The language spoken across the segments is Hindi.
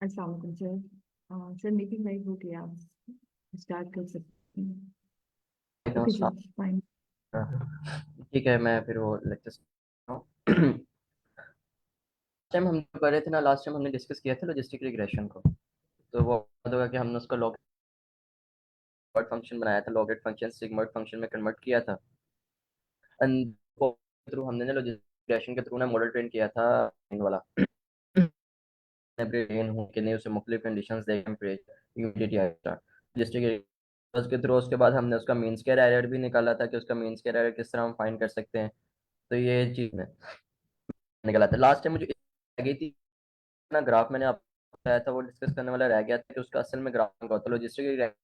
अस्सलाम वालेकुम सर। सर मीटिंग लाइव हो गया, आप स्टार्ट कर सकते हैं। ओके वालेकुम जी, फाइन। अस्सलाम। ठीक है, मैं फिर वो लेक्चर टाइम हम कर रहे थे ना, लास्ट टाइम हमने डिस्कस किया था लॉजिस्टिक रिग्रेशन को। तो वो याद होगा कि हमने उसका लॉगेट फंक्शन बनाया था, लॉगेट फंक्शन सिगमॉइड फंक्शन में कन्वर्ट किया था। एंड थ्रू हमने ना लॉजिस्टिक रिग्रेशन के थ्रू ना मॉडल ट्रेन किया था इन वाला ब्रेन हूँ कि नहीं, उसे मुख्तलिफ कंडीशंस दे ह्यूमिडिटी लॉजिस्टिक उसके थ्रू। उसके बाद हमने उसका मीन स्क्वायर एरर भी निकाला था कि उसका मीन स्क्वायर एरर किस तरह हम फाइंड कर सकते हैं। तो ये चीज़ में निकला था लास्ट टाइम मुझे रह गई थी ना, ग्राफ मैंने आपको बताया था वो डिस्कस करने वाला रह गया था कि उसका असल में ग्राफ का होता है लॉजिस्टिक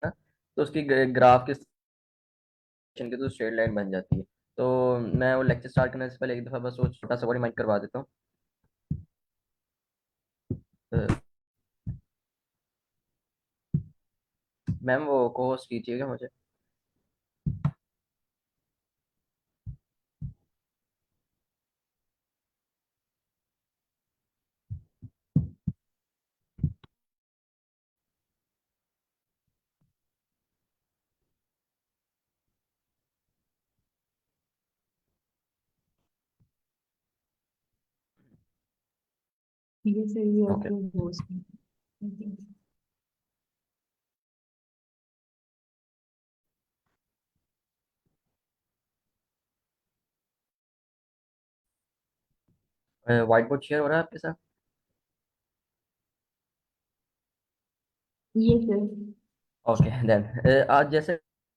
ना। तो उसकी ग्राफ किस के तो स्ट्रेट लाइन बन जाती है। तो मैं वो लेक्चर स्टार्ट करने से पहले एक दफ़ा बस वो छोटा सा रिमाइंड करवा देता हूँ। मैम वो को होस्ट कीजिएगा मुझे। ठीक है सर, ये ओके। आपको होस्ट है। व्हाइट बोर्ड शेयर हो रहा है आपके साथ? ये सर। ओके देन आज जैसे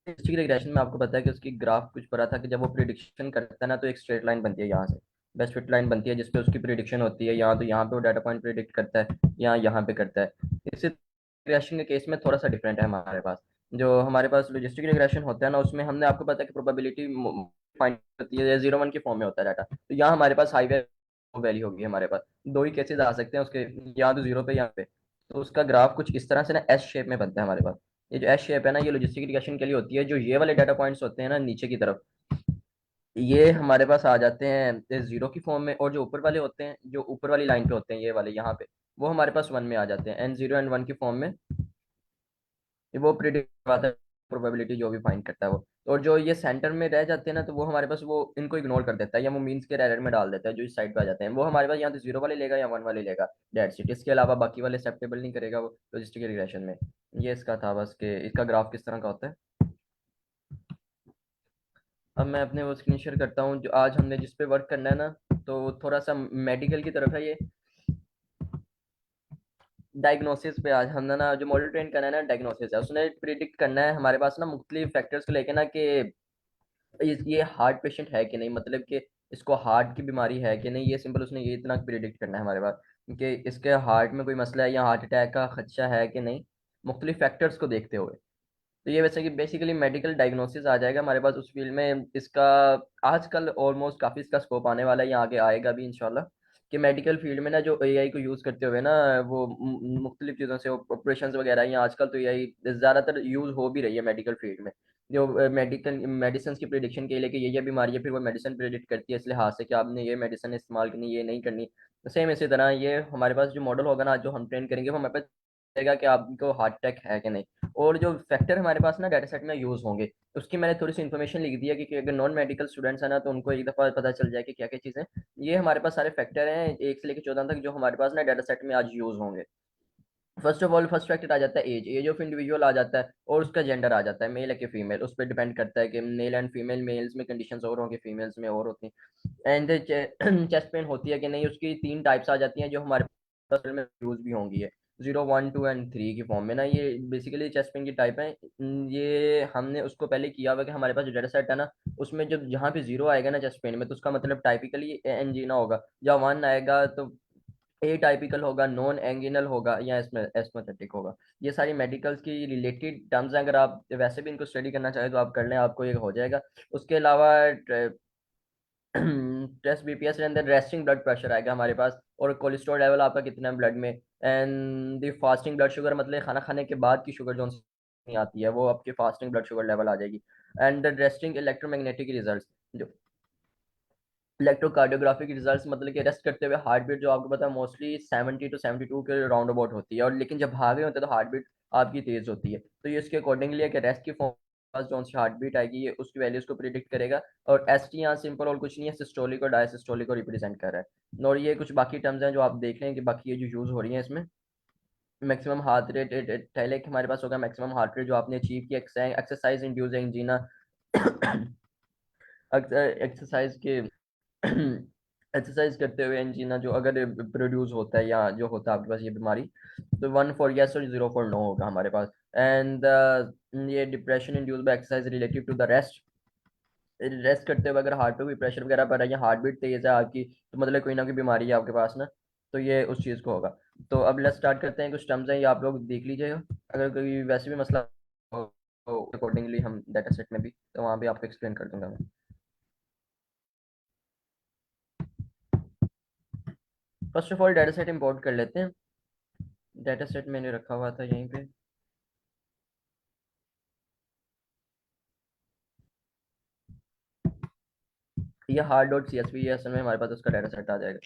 हिस्ट्री रिग्रेशन में आपको पता है कि उसकी ग्राफ कुछ पड़ा था कि जब वो प्रिडिक्शन करता है ना तो एक स्ट्रेट लाइन बनती है यहाँ से, बेस्ट फिट लाइन बनती है जिसपे उसकी प्रिडिक्शन होती है। यहाँ तो यहाँ पे वो डाटा पॉइंट प्रिडिक्ट करता है, यहाँ पे करता है। इसी रिग्रेशन के केस में थोड़ा सा डिफरेंट है हमारे पास। जो हमारे पास लॉजिस्टिक रिग्रेशन होता है ना, उसमें हमने आपको पता है कि प्रोबेबिलिटी फाइंड होती है, 0 1 के फॉर्म में होता है डाटा। तो यहाँ हमारे पास हाई वैल्यू होगी। हमारे पास दो ही केसेस आ सकते हैं उसके, या तो जीरो पे या पे। तो उसका ग्राफ कुछ इस तरह से ना एस शेप में बनता है हमारे पास। ये जो एस शेप है ना, ये लॉजिस्टिक रिग्रेशन के लिए होती है। जो ये वाले डाटा पॉइंट्स होते हैं ना नीचे की तरफ, ये हमारे पास आ जाते हैं जीरो की फॉर्म में। और जो ऊपर वाले होते हैं, जो ऊपर वाली लाइन पे होते हैं, ये वाले यहाँ पे, वो हमारे पास वन में आ जाते हैं, एन जीरो एंड वन की फॉर्म में। वो प्रिडिक्ट करवाता है प्रोबेबिलिटी जो भी फाइंड करता है वो। और जो ये सेंटर में रह जाते हैं ना, तो वो हमारे पास वो इनको इग्नोर कर देता है, या वो मीन्स के एरर में डाल देता है। जो इस साइड पे आ जाते हैं वो हमारे पास या तो जीरो वाले लेगा या वन वाले लेगा, डेट सीट। इसके अलावा बाकी वाले एक्सेप्टेबल नहीं करेगा वो लॉजिस्टिक रिग्रेशन में। ये इसका था बस कि इसका ग्राफ किस तरह का होता है। अब मैं अपने वो स्क्रीन शेयर करता हूँ जो आज हमने जिस पे वर्क करना है ना। तो थोड़ा सा मेडिकल की तरफ है ये। डायग्नोसिस पे आज हमने ना जो मॉडल ट्रेन करना है ना, डायग्नोसिस है। उसने प्रिडिक्ट करना है हमारे पास ना मुख्तलिफ फैक्टर्स को लेके ना कि ये हार्ट पेशेंट है कि नहीं, मतलब कि इसको हार्ट की बीमारी है कि नहीं। ये सिंपल उसने ये इतना प्रिडिक्ट करना है हमारे पास कि इसके हार्ट में कोई मसला है या हार्ट अटैक का खदशा है कि नहीं, मुख्तलिफ फैक्टर्स को देखते हुए। तो ये वैसे कि बेसिकली मेडिकल डायग्नोसिस आ जाएगा हमारे पास उस फील्ड में। इसका आजकल ऑलमोस्ट काफ़ी इसका स्कोप आने वाला है, या आगे आएगा भी इंशाल्लाह। कि मेडिकल फील्ड में ना जो एआई को यूज़ करते हुए ना, वो मुख्तलिफ चीज़ों से ऑपरेशन वगैरह, या आजकल तो एआई ज़्यादातर यूज़ हो भी रही है मेडिकल फील्ड में। जो मेडिकल मेडिसिन की प्रिडिक्शन के लिए कि ये बीमारी है, फिर वो मेडिसिन प्रिडिक्ट करती है इस लिहाज से कि आपने ये मेडिसिन इस्तेमाल करनी, ये नहीं करनी। सेम इसी तरह ये हमारे पास जो मॉडल होगा ना जो हम ट्रेन करेंगे, वो हमारे पास रहेगा कि आपको हार्ट अटैक है कि नहीं। और जो फैक्टर हमारे पास ना डाटा सेट में यूज होंगे, उसकी मैंने थोड़ी सी इन्फॉर्मेशन लिख दी है कि अगर नॉन मेडिकल स्टूडेंट्स है ना, तो उनको एक दफ़ा पता चल जाए कि क्या क्या चीज़ें। ये हमारे पास सारे फैक्टर हैं 1 से लेकर 14 तक, जो हमारे पास ना डाटा सेट में आज यूज होंगे। First of all first factor आ जाता है एज, एज ऑफ इंडिविजुअल आ जाता है, और उसका जेंडर आ जाता है, मेल है कि फीमेल। उस पर डिपेंड करता है कि मेल एंड फीमेल, मेल्स में कंडीशंस और होंगी, फीमेल्स में और होती हैं। एंड चेस्ट पेन होती है कि नहीं, उसकी 3 टाइप्स आ जाती हैं जो हमारे पास में यूज भी होंगी है, 0 1 2 एंड 3 की फॉर्म में ना। ये बेसिकली चेस्ट पेन की टाइप है। ये हमने उसको पहले किया हुआ कि हमारे पास जो डाटा सेट है ना, उसमें जब जहाँ पे जीरो आएगा ना चेस्ट पेन में, तो उसका मतलब टाइपिकली एंजीना होगा। जब वन आएगा तो ए टाइपिकल होगा, नॉन एंगिनल होगा, या एस्मेथेटिक होगा। ये सारी मेडिकल्स की रिलेटेड टर्म्स हैं। अगर आप वैसे भी इनको स्टडी करना चाहें तो आप कर लें, आपको ये हो जाएगा। उसके अलावा टेस्ट बीपीएस के अंदर रेस्टिंग ब्लड प्रेशर आएगा हमारे पास, और कोलेस्ट्रॉल लेवल आपका कितना है ब्लड में। And the fasting blood sugar, मतलब खाना खाने के बाद की शुगर जो नहीं आती है, वो आपकी फास्टिंग ब्लड शुगर लेवल आ जाएगी। And the resting electromagnetic result, जो इलेक्ट्रोकार्डियोग्राफी की रिजल्ट्स मतलब कि रेस्ट करते हुए हार्ट बीट जो आपको पता है मोस्टली 70 to 72 के राउंड अबाउट होती है, और लेकिन जब भागे होते हैं तो हार्ट बीट आपकी तेज होती है। तो ये इसके अकॉर्डिंगली है कि रेस्ट की फॉर्म जो सी हार्ट बीट आएगी ये उसकी वैल्यूज को प्रिडिक्ट करेगा। और एस टी यहाँ सिंपल और कुछ नहीं है, सिस्टोलिक और डायसिस्टोलिक को रिप्रेजेंट कर रहा है। और ये कुछ बाकी टर्म्स हैं जो आप देख लें कि बाकी ये जो यूज हो रही हैं इसमें। मैक्सिमम हार्ट रेट पहले कि हमारे पास होगा मैक्सिमम हार्ट रेट जो आपने अचीव किया एक्सरसाइज इंड्यूस एंजीना, एक्सरसाइज के एक्सरसाइज करते हुए एंजीना जो अगर प्रोड्यूस होता है या जो होता है आपके पास ये बीमारी, तो 1 फॉर यस और 0 फॉर नो होगा हमारे पास। एंड ये depression induce by exercise relative to the rest, rest करते हुए अगर हार्ट पे कोई प्रेशर वगैरह पड़ रहा है या हार्ट बीट तेज है आपकी, तो मतलब कोई ना कोई बीमारी है आपके पास ना, तो ये उस चीज़ को होगा। तो अब लेट्स स्टार्ट करते हैं, कुछ टर्म्स हैं ये आप लोग देख लीजिएगा, अगर कोई वैसे भी मसला हो तो अकॉर्डिंगली हम डाटा सेट में भी तो वहाँ भी आपको एक्सप्लेन कर दूंगा मैं। First of all data set import कर लेते हैं। डाटा सेट मैंने रखा हुआ था यहीं पे। ये hard dot C S V असल में हमारे पास उसका डाटा सेट आ जाएगा।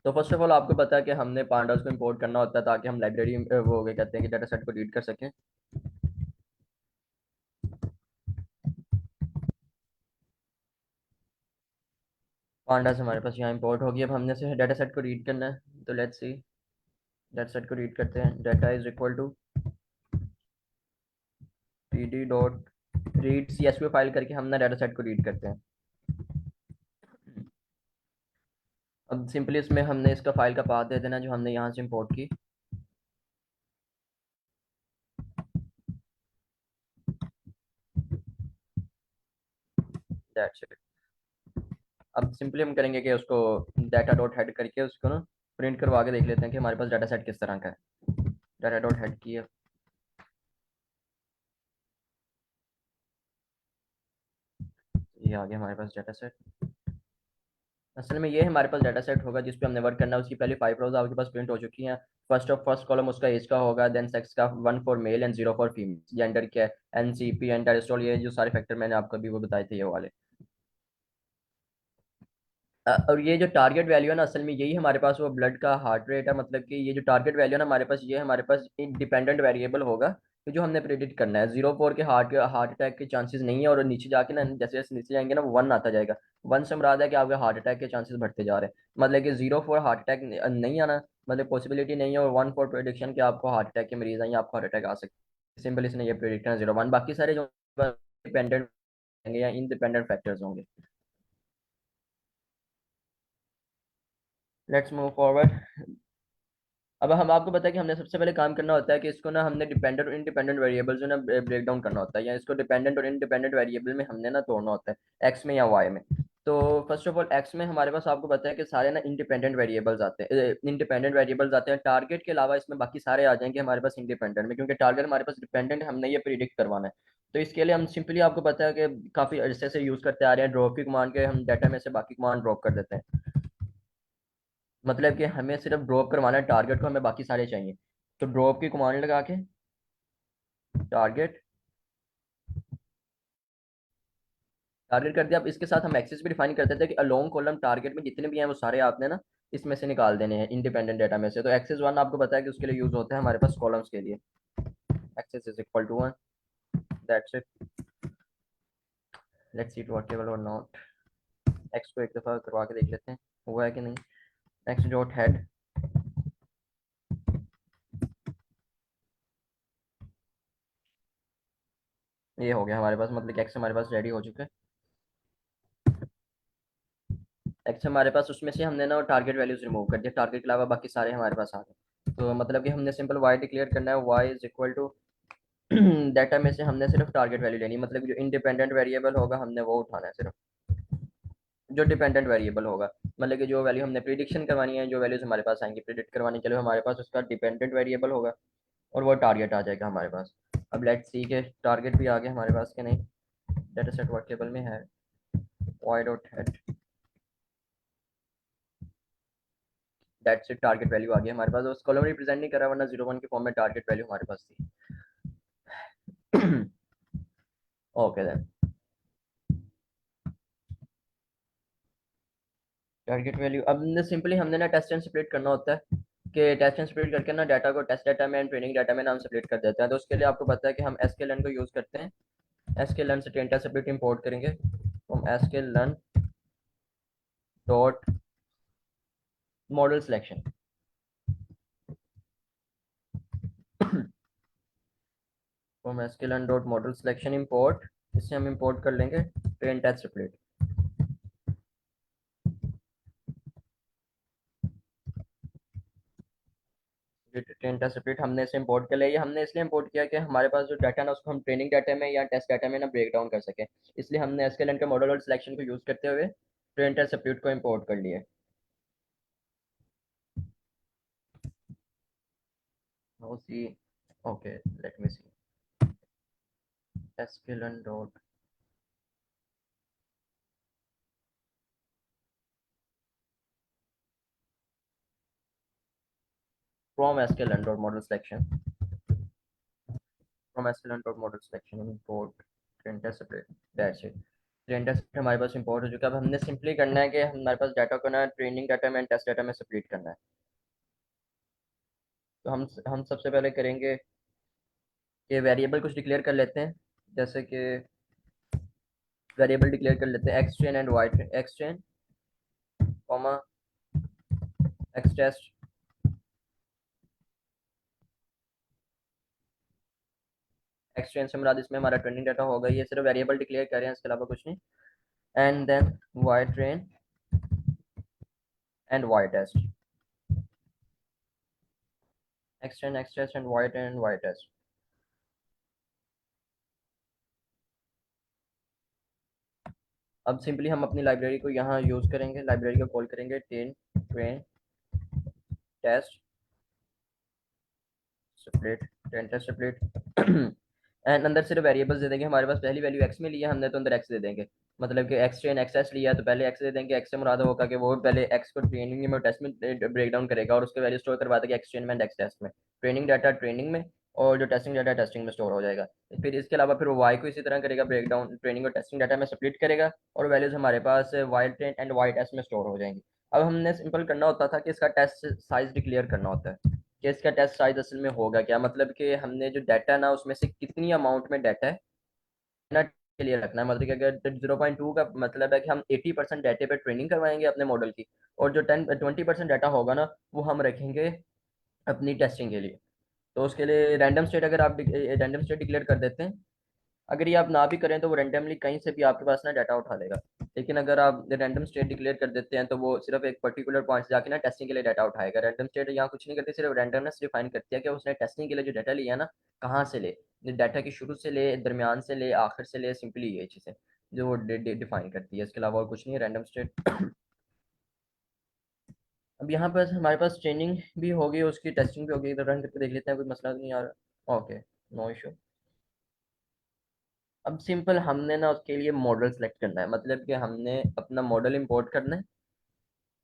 तो फर्स्ट ऑफ ऑल आपको पता है कि हमने पांडास को इंपोर्ट करना होता है ताकि हम लाइब्रेरी वो क्या कहते हैं कि डाटा सेट को रीड कर सकें। पांडास हमारे पास यहाँ इंपोर्ट होगी, अब हमने से डाटा सेट को रीड करना है, तो लेट्स सी डाटा सेट को रीड करते हैं। Data is equal to P D dot read C S V file करके हम ना डाटा सेट को रीड करते हैं। अब सिंपली इसमें हमने इसका फाइल का पाथ दे देना जो हमने यहाँ से इंपोर्ट की। That's it. अब सिंपली हम करेंगे कि उसको डाटा डॉट हेड करके उसको ना प्रिंट करवा के देख लेते हैं कि हमारे पास डाटा सेट किस तरह का है। डाटा डॉट हेड की है, ये आ गया हमारे पास डाटा सेट। असल में ये हमारे पास डाटा सेट होगा जिस पे हमने वर्क करना है। उसकी पहली 5 रोज आपके पास प्रिंट हो चुकी हैं। फर्स्ट कॉलम उसका एज का होगा, देन सेक्स का 1 for male and 0 for female, gender क्या है, एनसीपी एंड टेरेस्ट्रोल, ये जो सारे फैक्टर मैंने आपको अभी वो बताए थे ये वाले। और ये जो टारगेट वैल्यू है ना असल में यही हमारे पास वो ब्लड का हार्ट रेट है, मतलब कि ये जो टारगेट वैल्यू है ना हमारे पास ये हमारे पास इंडिपेंडेंट वेरिएबल होगा कि जो हमने प्रेडिक्ट करना है। 0 4 के हार्ट हार्ट अटैक के चांसेस नहीं है, और नीचे जाके ना जैसे जैसे नीचे जाएंगे ना 1 आता जाएगा। 1 से मुराद है कि आपके हार्ट अटैक के चांसेस बढ़ते जा रहे हैं, मतलब कि 0 4 हार्ट अटैक नहीं आना, मतलब पॉसिबिलिटी नहीं है, और 1 4 प्रेडिक्शन कि आपको हार्ट अटैक के मरीज हैं या आपको हार्ट अटैक आ सकते हैं। सिंपल इसने ये प्रेडिक्ट करना 0 1, बाकी सारे जो डिपेंडेंट होंगे या इंडिपेंडेंट फैक्टर्स होंगे। Let's move forward. अब हम आपको पता है कि हमने सबसे पहले काम करना होता है कि इसको ना हमने डिपेंडेंट और इंडिपेंडेंट वेरिएबल्स जो ना ब्रेक डाउन करना होता है, या इसको डिपेंडेंट और इंडिपेंडेंट वेरिएबल में हमने ना तोड़ना होता है, एक्स में या वाई में। तो फर्स्ट ऑफ ऑल एक्स में हमारे पास आपको पता है कि सारे ना इंडिपेंडेंट वेरिएबल्स आते हैं, इंडिपेंडेंट वेरिएबल्स आते हैं। टारगेट के अलावा इसमें बाकी सारे आ जाएंगे हमारे पास इंडिपेंडेंट में, क्योंकि टारगेट हमारे पास डिपेंडेंट है, हमने ये प्रिडिक्ट करवाना है। तो इसके लिए हम सिंपली आपको पता है कि काफ़ी अरसे से यूज़ करते आ रहे हैं ड्रॉप की कमांड के, हम डाटा में से बाकी कमांड ड्रॉप कर देते हैं। मतलब कि हमें सिर्फ ड्रॉप करवाना है टारगेट को, हमें बाकी सारे चाहिए। तो ड्रॉप की कमांड लगा के टारगेट टारगेट कर दिया। अब इसके साथ हम एक्सेस भी डिफाइन करते थे कि अलोंग कॉलम टारगेट में जितने भी हैं वो सारे आपने ना इसमें से निकाल देने हैं इंडिपेंडेंट डाटा में से। तो एक्सेस 1 आपको पता है कि उसके लिए यूज होता है हमारे पास कॉलम्स के लिए। X is equal to 1, that's it. Let's see it workable और नॉट। एक्स को एक दफा करवा के देख लेते हैं हुआ है कि नहीं। एक्स डॉट हेड, ये हो गया हमारे पास, मतलब कि एक्स हमारे पास रेडी हो चुका है। एक्स हमारे पास उसमें से हमने ना टारगेट वैल्यूज रिमूव कर दिया, टारगेट के अलावा बाकी सारे हमारे पास आ गए। तो मतलब कि हमने सिंपल वाई डिक्लेयर करना है, Y is equal to data में से हमने सिर्फ टारगेट वैल्यू लेनी है, मतलब कि जो इंडिपेंडेंट वेरिएबल होगा हमने वो उठाना है सिर्फ। जो डिपेंडेंट वेरिएबल होगा मतलब कि जो वैल्यू हमने प्रिडिक्शन करवानी है, जो वैल्यूज हमारे पास आएंगी प्रिडिक्ट करवानी, चलो हमारे पास उसका डिपेंडेंट वेरिएबल होगा और वो टारगेट आ जाएगा हमारे पास। अब लेट्स सी के टारगेट भी आ गया हमारे पास कि नहीं। डाटा सेट वर्केबल में है y dot head that's it, target value आ गई हमारे पास। उस कॉलम रिप्रेजेंट नहीं कर रहा, वरना 0 1 के फॉर्म में टारगेट वैल्यू हमारे पास थी। ओके देन, टारगेट वैल्यू अब सिंपली हमने ना टेस्ट एंड स्प्लिट करना होता है कि टेस्ट एंड स्प्लिट करके ना डाटा को टेस्ट डाटा में एंड ट्रेनिंग डाटा में ना हम स्प्लिट कर देते हैं। तो उसके लिए आपको पता है कि हम sklearn को यूज़ करते हैं। sklearn से ट्रेन टेस्ट स्प्लिट इंपोर्ट करेंगे from sklearn dot model selection, from sklearn dot model selection import, इससे हम इंपोर्ट कर लेंगे train test split. Train test split हमने इसे इंपोर्ट कर लिया। ये हमने इसलिए इंपोर्ट किया कि हमारे पास जो डाटा ना उसको हम ट्रेनिंग डाटा में या टेस्ट डाटा में ना ब्रेक डाउन कर सकें, इसलिए हमने sklearn के मॉडल और सिलेक्शन को यूज़ करते हुए ट्रेन टेस्ट स्प्लिट को इंपोर्ट कर लिया। Now see, okay, let me see. sklearn dot from sklearn dot model selection, from sklearn dot model selection import train test split, that's it। Train test हमारे पास इंपोर्ट हो चुका है। अब हमने सिंपली करना है कि हमारे पास डाटा को ना ट्रेनिंग डाटा में टेस्ट डाटा में स्प्लिट करना है। तो हम सबसे पहले करेंगे कि वेरिएबल कुछ डिक्लेयर कर लेते हैं, जैसे कि वेरिएबल डिक्लेयर कर लेते हैं X train and Y train, X train comma X test, X train से मुराद इसमें हमारा ट्रेनिंग डाटा होगा। ये सिर्फ वेरिएबल डिक्लेयर कर रहे हैं, इसके अलावा कुछ नहीं। And then Y train and y test, x test and y test। अब सिंपली हम अपनी लाइब्रेरी को यहाँ यूज करेंगे, लाइब्रेरी को कॉल करेंगे train test split, train test split and अंदर सिर्फ वेरिएबल्स दे देंगे। हमारे पास पहली वैल्यू x में लिया हमने, तो अंदर x दे देंगे। मतलब कि x ट्रेन एक्स लिया है तो पहले x दे देंगे। x से मुराद होगा कि वो पहले x को ट्रेनिंग में टेस्ट में ब्रेक डाउन करेगा और उसके वैल्यू स्टोर करवा देगा x ट्रेन में एंड x टेस्ट में। ट्रेनिंग डाटा ट्रेनिंग में और जो टेस्टिंग डाटा टेस्टिंग में स्टोर हो जाएगा। फिर इसके अलावा फिर वो y को इसी तरह करेगा, ब्रेक डाउन ट्रेनिंग और टेस्टिंग डाटा में स्प्लिट करेगा और वैल्यूज हमारे पास y train and y test में स्टोर हो जाएंगी। अब हमने सिंपल करना होता था कि इसका टेस्ट साइज डिक्लेयर करना होता है कि इसका टेस्ट साइज असल में होगा क्या। मतलब कि हमने जो डाटा ना उसमें से कितनी अमाउंट में डाटा है ना के लिए रखना है। मतलब कि अगर 0.2 का मतलब है कि हम 80% डाटे पे ट्रेनिंग करवाएंगे अपने मॉडल की, और जो 20% डाटा होगा ना वो हम रखेंगे अपनी टेस्टिंग के लिए। तो उसके लिए रैंडम स्टेट, अगर आप रैंडम स्टेट डिक्लेयर कर देते हैं, अगर ये आप ना भी करें तो वो रैंडमली कहीं से भी आपके पास ना डाटा उठा लेगा। लेकिन अगर आप रैंडम स्टेट डिक्लेयर कर देते हैं तो वो सिर्फ एक पर्टिकुलर पॉइंट से जाके ना टेस्टिंग के लिए डाटा उठाएगा। रैंडम स्टेट यहाँ कुछ नहीं करती, सिर्फ रैंडमनेस डिफाइन करती है कि उसने टेस्टिंग के लिए जो डाटा लिया ना कहाँ से ले, डाटा की शुरू से ले, दरमियान से ले, आखिर से ले, सिंपली ये चीज़ें जो वो डिफाइन करती है। इसके अलावा और कुछ नहीं है रैंडम स्टेट। अब यहाँ पर हमारे पास ट्रेनिंग भी होगी, उसकी टेस्टिंग भी होगी, इधर रन करके देख लेते हैं, कोई मसला तो नहीं आ रहा। Okay, no issue. अब सिंपल हमने ना उसके लिए मॉडल सेलेक्ट करना है, मतलब कि हमने अपना मॉडल इंपोर्ट करना है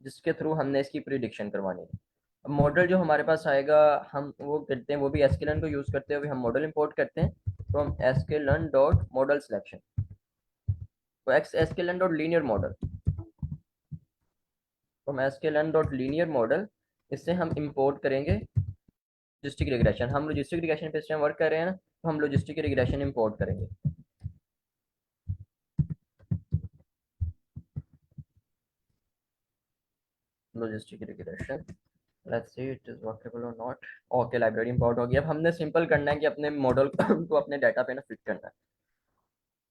जिसके थ्रू हमने इसकी प्रिडिक्शन करवानी है। अब मॉडल जो हमारे पास आएगा हम वो करते हैं, वो भी sklearn को यूज़ करते हुए हम मॉडल इंपोर्ट करते हैं from sklearn dot model selection, तो sklearn dot linear model, from sklearn dot linear model इससे हम इंपोर्ट करेंगे लॉजिस्टिक रिग्रेशन। हम लॉजिस्टिक रिग्रेशन पे इस टाइम वर्क कर रहे हैं ना, तो हम लॉजिस्टिक रिग्रेशन इंपोर्ट करेंगे। Logistic regression, let's see it is workable और नॉट। ओके, लाइब्रेरी इंपोर्ट हो गया। अब हमने सिंपल करना है कि अपने मॉडल को अपने डाटा पे ना फिट करना है,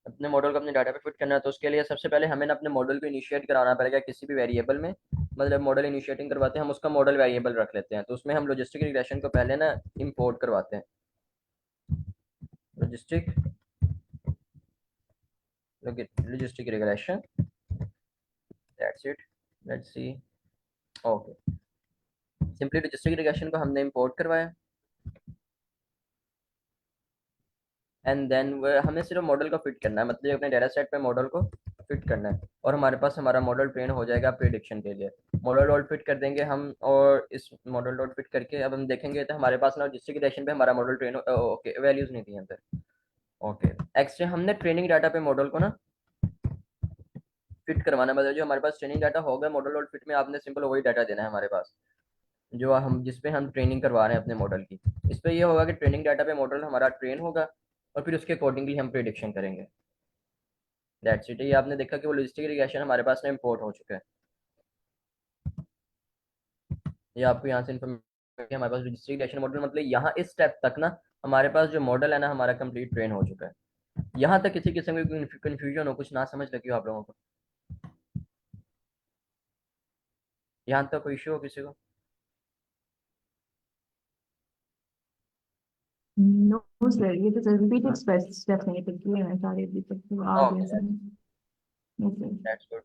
अपने मॉडल को अपने डाटा पे फिट करना है। तो उसके लिए सबसे पहले हमें ना अपने मॉडल को इनिशिएट कराना पड़ेगा किसी भी वेरिएबल में। मतलब मॉडल इनिशिएटिंग करवाते हैं हम, उसका मॉडल वेरिएबल रख लेते हैं। तो उसमें हम लॉजिस्टिक रिग्रेशन को पहले ना इंपोर्ट करवाते हैं, logistic logistic regression, that's it, let's see. Okay, simply logistic regression को हमने इंपोर्ट करवाया एंड देन हमें सिर्फ मॉडल को फिट करना है, मतलब अपने डाटा सेट पे मॉडल को फिट करना है, और हमारे पास हमारा मॉडल ट्रेन हो जाएगा प्रिडिक्शन के लिए। मॉडल डॉट फिट कर देंगे हम, और इस मॉडल डॉट फिट करके अब हम देखेंगे तो हमारे पास ना डिस्ट्रीब्यूशन पे हमारा मॉडल ट्रेन, ओके वैल्यूज नहीं थी यहाँ पे। ओके, एक्चुअली हमने ट्रेनिंग डाटा पे मॉडल को ना फिट करवाना, मतलब जो हमारे पास ट्रेनिंग डाटा होगा मॉडल डॉट फिट में आपने सिंपल वही डाटा देना है हमारे पास, जो हम जिस पे हम ट्रेनिंग करवा रहे हैं अपने मॉडल की। इस पे ये होगा कि ट्रेनिंग डाटा पे मॉडल हमारा ट्रेन होगा, और फिर उसके अकॉर्डिंगली हम प्रिडिक्शन करेंगे। That's it. ये आपने देखा कि वो लॉजिस्टिक रिग्रेशन हमारे पास ना इंपोर्ट हो चुका है। ये आपको यहाँ से इन्फॉर्मेशन, हमारे पास लॉजिस्टिक रिग्रेशन मॉडल, मतलब यहाँ इस स्टेप तक ना हमारे पास जो मॉडल है ना हमारा कंप्लीट ट्रेन हो चुका है। यहाँ तक किसी किस्म की कंफ्यूजन हो, कुछ ना समझ लगी हो आप लोगों को? यहाँ तक कोई इशू हो किसी को? नो सर, ये तो रिपीटेड स्टेप्स नहीं थे किए हैं सारे अभी तक, तो आ गया ओके, समझ। Yes sir. That's good.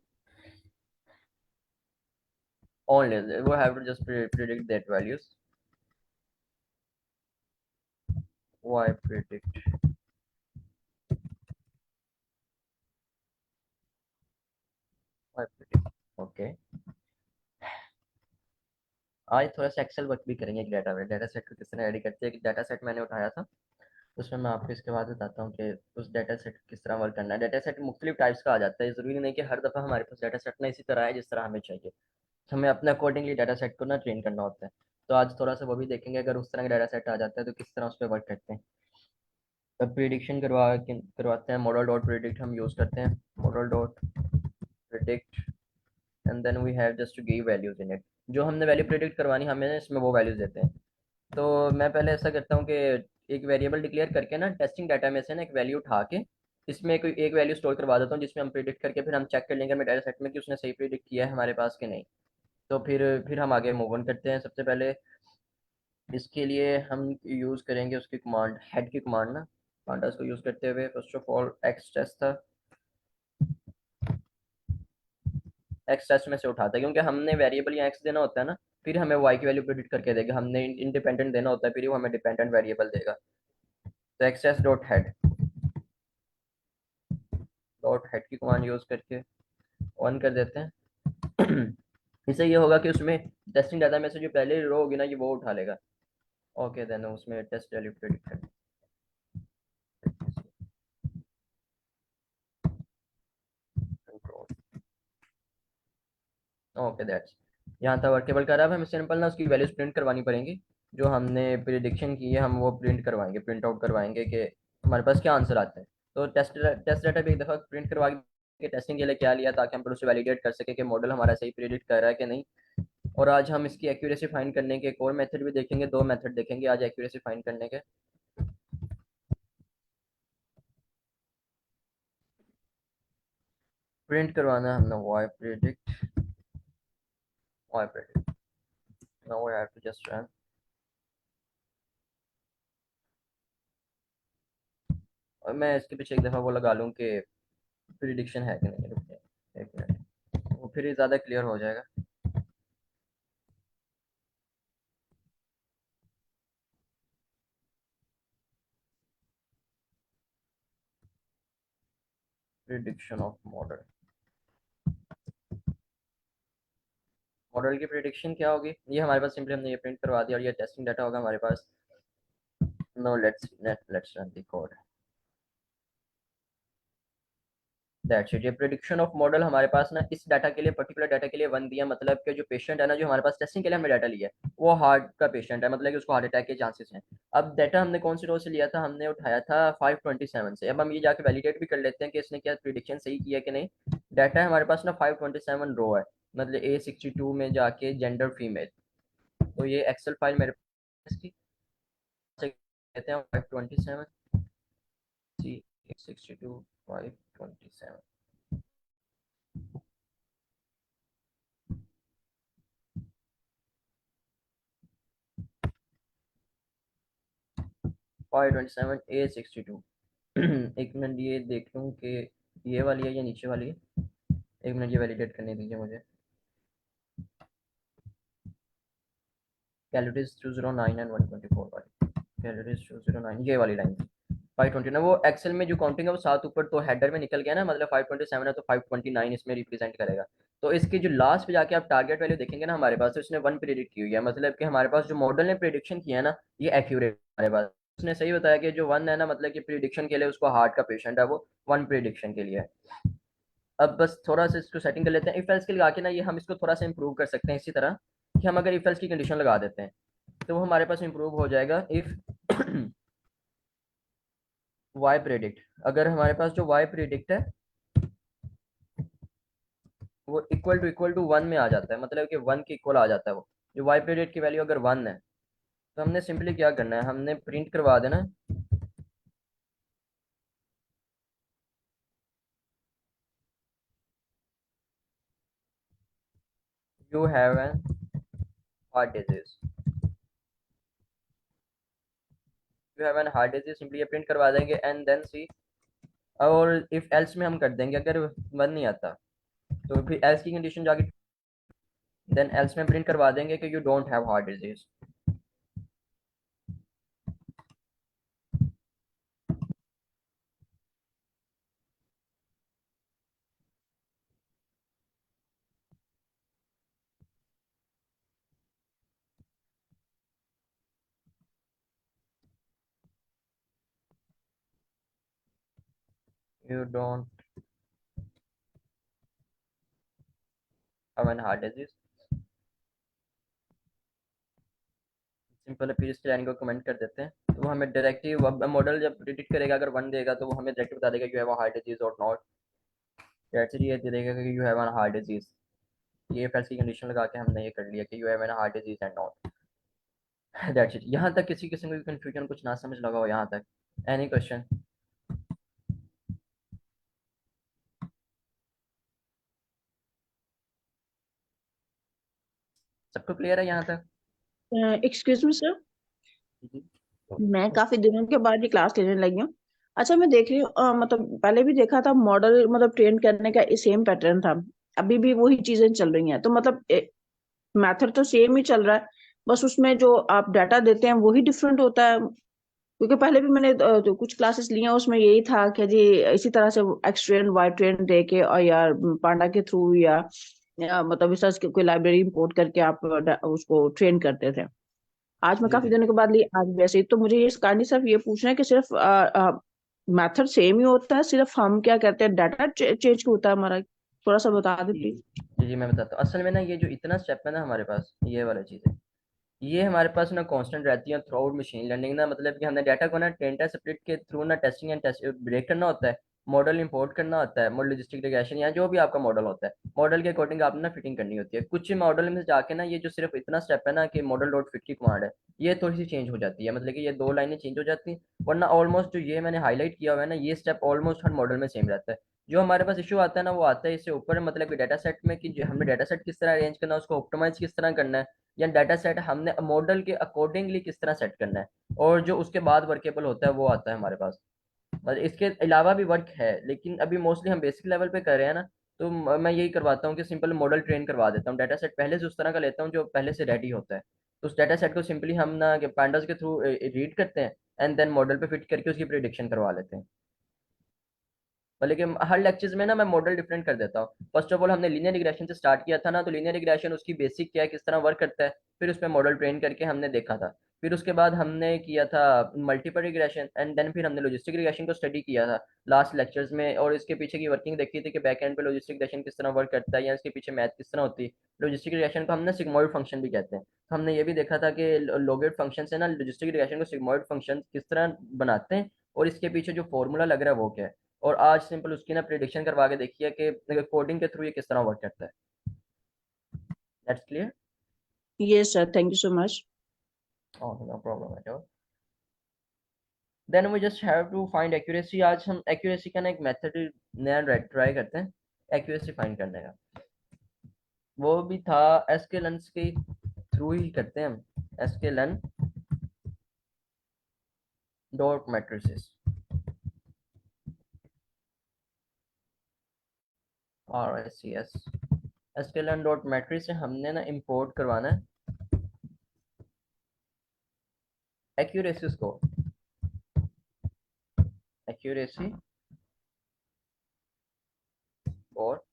Only we have to just predict that values. Why predict? Why predict? Okay. आज थोड़ा सा एक्सेल वर्क भी करेंगे, एक डाटा सेट को किस तरह रेडी करते हैं। एक डाटा सेट मैंने उठाया था, उसमें मैं आपको इसके बाद बताता हूँ कि उस डाटा सेट किस तरह वर्क करना है। डाटा सेट मुख्तलिफ टाइप्स का आ जाता है, ज़रूरी नहीं कि हर दफ़ा हमारे पास डाटा सेट ना इसी तरह है जिस तरह हमें चाहिए। हमें अपने अकॉर्डिंगली डाटा सेट को ना ट्रेन करना होता है। तो आज थोड़ा सा वो भी देखेंगे, अगर उस तरह का डाटा सेट आ जाता है तो किस तरह उस पर वर्क करते हैं। अब प्रिडिक्शन करवाते हैं, मॉडल डॉट प्रिडिक्ट हम यूज़ करते हैं, model dot predict, and then we have just to give values in it. जो हमने वैल्यू प्रिडिक्ट करवानी हमें इसमें वो वैल्यूज देते हैं। तो मैं पहले ऐसा करता हूँ कि एक वेरिएबल डिक्लेयर करके ना टेस्टिंग डाटा में से ना एक वैल्यू उठा के इसमें कोई एक वैल्यू स्टोर करवा देता हूँ, जिसमें हम प्रिडिक्ट करके फिर हम चेक कर लेंगे मेरे डाटा सेट में कि उसने सही प्रिडिक्ट किया है हमारे पास कि नहीं। तो फिर हम आगे मूव ऑन करते हैं। सबसे पहले इसके लिए हम यूज़ करेंगे उसकी कमांड, हेड की कमांड ना, पांडास को यूज़ करते हुए first of all X test था, एक्स टेस्ट में से उठाता है क्योंकि हमने वेरिएबल या एक्स देना होता है ना, फिर हमें वाई की वैल्यू प्रिडिक्ट करके देगा। हमने इंडिपेंडेंट देना होता है, फिर वो हमें डिपेंडेंट वेरिएबल देगा। तो एक्स टेस्ट डॉट हेड की कमांड यूज़ करके ऑन कर देते हैं। इससे ये होगा कि उसमें टेस्टिंग डाटा में से जो पहले रो होगी ना ये वो उठा लेगा। ओके, देन उसमें टेस्ट वैल्यू प्रिडिक्ट कर। ओके, दैट्स, यहाँ तक वर्केबल कर रहा है। हमें सिंपल ना उसकी वैल्यूज प्रिंट करवानी पड़ेंगी, जो हमने प्रिडिक्शन की है हम वो प्रिंट करवाएंगे, प्रिंट आउट करवाएंगे कि हमारे पास क्या आंसर आता है। तो टेस्ट डाटा भी एक दफ़ा प्रिंट करवा के टेस्टिंग के लिए क्या लिया, ताकि हम फिर उसे वैलिडेट कर सके कि मॉडल हमारा सही प्रिडिक्ट कर रहा है कि नहीं। और आज हम इसकी एक्यूरेसी फाइंड करने के एक और मेथड भी देखेंगे, दो मेथड देखेंगे आज एक्यूरेसी फाइंड करने के। प्रिंट करवाना है हमने Y predict. Now I have to just run. और मैं इसके पीछे एक दफ़ा वो लगा लूँ कि प्रिडिक्शन है कि नहीं। रुक जाए एक मिनट, वो फिर ज़्यादा क्लियर हो जाएगा। प्रिडिक्शन ऑफ मॉडल, मॉडल की प्रिडिक्शन क्या होगी, ये हमारे पास सिंपली हमने ये प्रिंट करवा दिया और ये टेस्टिंग डाटा होगा हमारे पास। No let's run the code. That's it. ये प्रिडिक्शन ऑफ मॉडल हमारे पास ना इस डाटा के लिए, पर्टिकुलर डाटा के लिए वन दिया, मतलब कि जो पेशेंट है ना जो हमारे पास टेस्टिंग के लिए हमने डाटा लिया है वो हार्ट का पेशेंट है, मतलब कि उसको हार्ट अटैक के चांसेस हैं। अब डाटा हमने कौन सी रो से लिया था, हमने उठाया था 527 से। अब हम ये जाके वैलिडेट भी कर लेते हैं कि इसने क्या प्रिडिक्शन सही किया कि नहीं। डाटा है हमारे पास ना 527 रो है, मतलब A62 में जाके जेंडर फीमेल। तो ये एक्सेल फाइल मेरे पास इसकी कहते हैं 527 सी 62 527। 527 A62। एक मिनट ये देख लूँ कि ये वाली है या नीचे वाली है। एक मिनट ये वैलिडेट करने दीजिए मुझे। कैलोरीज 209 एंड 124 वाली, कैलोरीज 209 ये वाली लाइन थी। 520 ना, वो एक्सेल में जो काउंटिंग है वो 7 ऊपर तो हेडर में निकल गया ना, मतलब 527 है तो 529 इसमें रिप्रेजेंट करेगा। तो इसकी जो लास्ट पे जाके आप टारगेट वैल्यू देखेंगे ना हमारे पास, तो इसने 1 प्रेडिक्ट की हुई है, मतलब कि हमारे पास जो मॉडल ने प्रेडिक्शन किया है ना ये एक्यूरेट हमारे पास। उसने सही बताया कि जो 1 है ना, मतलब कि प्रिडिक्शन के लिए उसको हार्ट का पेशेंट है वो 1 प्रिडिक्शन के लिए है। अब बस थोड़ा सा इसको सेटिंग कर लेते हैं, इफ एल्स के लगा के ना ये हम इसको थोड़ा सा इंप्रूव कर सकते हैं इसी तरह कि हम अगर इफ एल्स की कंडीशन लगा देते हैं तो वो हमारे पास इंप्रूव हो जाएगा। इफ वाई प्रेडिक्ट, अगर हमारे पास जो वाई प्रेडिक्ट है वो इक्वल टू 1 में आ जाता है, मतलब कि 1 के इक्वल आ जाता है वो, जो वाई प्रेडिक्ट की वैल्यू अगर 1 है तो हमने सिंपली क्या करना है, हमने प्रिंट करवा देना you have an heart disease, you have an heart disease, simply ये प्रिंट करवा देंगे एंड देन सी। और इफ एल्स में हम कर देंगे अगर 1 नहीं आता तो फिर एल्स की कंडीशन जाके देन एल्स में प्रिंट करवा देंगे कि you don't have heart disease. You don't have an heart disease, simple है, फिर इसकी लाइन को कमेंट कर देते हैं तो वो हमें डायरेक्टली मॉडल जब प्रिडिक्ट करेगा अगर 1 देगा तो वो हमें डायरेक्ट बता देगा you have a heart disease और नॉट। दैट्स इट, ये दे देगा कि you have an heart disease. ये फैल्स की कंडीशन लगा के हमने ये कर लिया कि you have an heart disease and not. That's it, यहाँ तक किसी किस्म की कंफ्यूजन कुछ ना समझ लगा हो यहाँ तक? Any question? सबको क्लियर है यहाँ तक? एक्सक्यूज मी सर, जी। मैं काफी दिनों के बाद ये क्लास लेने लगी हूँ। अच्छा, मैं देख रही हूँ मतलब पहले भी देखा था मॉडल, मतलब ट्रेन करने का सेम पैटर्न था। अभी भी वही चीजें चल रही हैं, तो मतलब मेथड तो सेम ही चल रहा है, बस उसमें जो आप डाटा देते हैं वही डिफरेंट होता है। क्योंकि पहले भी मैंने जो कुछ क्लासेस ली हैं उसमें यही था कि जी इसी तरह से एक्स ट्रेन वाई ट्रेन दे के और या पांडा के थ्रू या मतलब रिसर्च कोई लाइब्रेरी इंपोर्ट करके आप उसको ट्रेन करते थे। आज मैं जी काफी जी दिनों के बाद ली, आज वैसे ही। तो मुझे ये कहानी सिर्फ ये पूछना है कि सिर्फ मेथड सेम ही होता है, सिर्फ हम क्या कहते हैं डाटा चेंज होता है हमारा। थोड़ा सा बता दे जी प्लीज। जी जी, मैं बताता हूँ। असल में ना ये जो इतना स्टेप है ना हमारे पास, ये वाला चीज़ है, ये हमारे पास ना कांस्टेंट रहती है थ्रू आउट मशीन लर्निंग ना, मतलब कि हमने डाटा को ना टेंटा स्प्लिट के थ्रू ना टेस्टिंग एंड टेस्ट ब्रेक करना होता है, मॉडल इंपोर्ट करना होता है, मॉडल लॉजिस्टिक रिग्रेशन या जो भी आपका मॉडल होता है, मॉडल के अकॉर्डिंग आपने ना फिटिंग करनी होती है। कुछ मॉडल में जाके ना ये जो सिर्फ इतना स्टेप है ना कि मॉडल डॉट फिट की कमांड है, ये थोड़ी सी चेंज हो जाती है, मतलब कि ये 2 लाइनें चेंज हो जाती हैं, वरना ऑलमोस्ट जो ये मैंने हाईलाइट किया हुआ है ना ये स्टेप ऑलमोस्ट हर मॉडल में सेम रहता है। जो हमारे पास इशू आता है ना वो आता है इससे ऊपर, मतलब कि डाटा सेट में कि जो हमने डाटा सेट किस तरह अरेंज करना है, उसको ऑप्टिमाइज किस तरह करना है, या डाटा सेट हमने मॉडल के अकॉर्डिंगली किस तरह सेट करना है, और जो उसके बाद वर्केबल होता है वो आता है हमारे पास। और इसके अलावा भी वर्क है लेकिन अभी मोस्टली हम बेसिक लेवल पे कर रहे हैं ना, तो मैं यही करवाता हूँ कि सिंपल मॉडल ट्रेन करवा देता हूँ, डाटा सेट पहले से उस तरह का लेता हूँ जो पहले से रेडी होता है, तो उस डाटा सेट को सिंपली हम ना पैंडास के थ्रू रीड करते हैं एंड देन मॉडल पे फिट करके उसकी प्रिडिक्शन करवा लेते हैं। लेकिन हर लेक्चर्स में ना मैं मॉडल डिफरेंट कर देता हूँ। फर्स्ट ऑफ ऑल हमने लीनियर रिग्रेशन से स्टार्ट किया था ना, तो लीनियर रिग्रेशन उसकी बेसिक क्या है, किस तरह वर्क करता है, फिर उस पर मॉडल ट्रेन करके हमने देखा था। फिर उसके बाद हमने किया था मल्टीपल रिग्रेशन एंड देन फिर हमने लॉजिस्टिक रिग्रेशन को स्टडी किया था लास्ट लेक्चर्स में, और इसके पीछे की वर्किंग देखी थी कि बैक एंड पे लॉजिस्टिक रिग्रेशन किस तरह वर्क करता है या इसके पीछे मैथ किस तरह होती है। लॉजिस्टिक रिग्रेशन को हमने सिग्मॉइड फंक्शन भी कहते हैं, तो हमने ये भी देखा था कि लोगेट फंक्शन से ना लॉजिस्टिक रिग्रेशन को सिग्मॉइड फंक्शन किस तरह बनाते हैं, और इसके पीछे जो फॉर्मूला लग रहा है वो क्या है। और आज सिंपल उसकी ना प्रिडिक्शन करवा के देखिए कि कोडिंग के थ्रू ये किस तरह वर्क करता है। That's clear? Yes sir, thank you so much. No problem at all. Then we just have to find accuracy. आज हम एक्यूरेसी का ना एक मेथड नया ट्राई करते हैं एक्यूरेसी फाइंड करने का, वो भी था sklearn के थ्रू ही करते हैं हम, sklearn dot metrics, R S C S, sklearn dot metrics से हमने ना इंपोर्ट करवाना है एक्यूरेसी को। एक्यूरेसी, और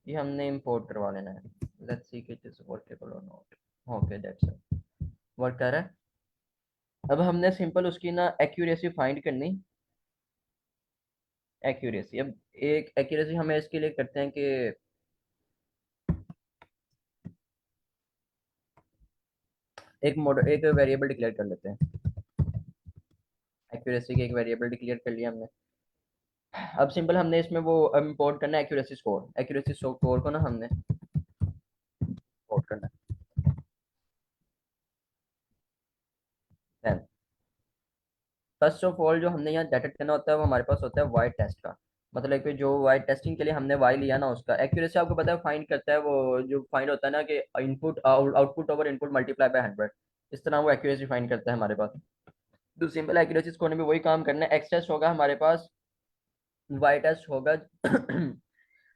ये हमने इंपोर्ट करवा लेना है। Let's see it is workable और not. Okay that's it, work कर रहा है। अब हमने सिंपल उसकी ना एक्यूरेसी फाइंड करनी। एक्यूरेसी, अब एक एक्यूरेसी हमें इसके लिए करते हैं कि एक मॉडल, एक वेरिएबल डिक्लेयर कर लेते हैं। एक्यूरेसी की एक वेरिएबल डिक्लेयर कर लिया हमने। अब सिंपल हमने इसमें वो इंपोर्ट करना है एक्यूरेसी स्कोर। एक्यूरेसी स्कोर को ना हमने इंपोर्ट करना है। फर्स्ट ऑफ ऑल जो हमने यहाँ डाटा करना होता है वो हमारे पास होता है वाई टेस्ट का। मतलब कि जो वाई टेस्टिंग के लिए हमने वाई लिया ना, उसका एक्यूरेसी आपको पता है फाइंड करता है, वो जो फाइंड होता है ना कि input output over input multiply by 100, इस तरह वो एक्यूरेसी फाइंड करता है हमारे पास। तो सिंपल एक्यूरेसी स्कोर ने भी वही काम करना है। एक्स टेस्ट होगा हमारे पास, वाई टेस्ट होगा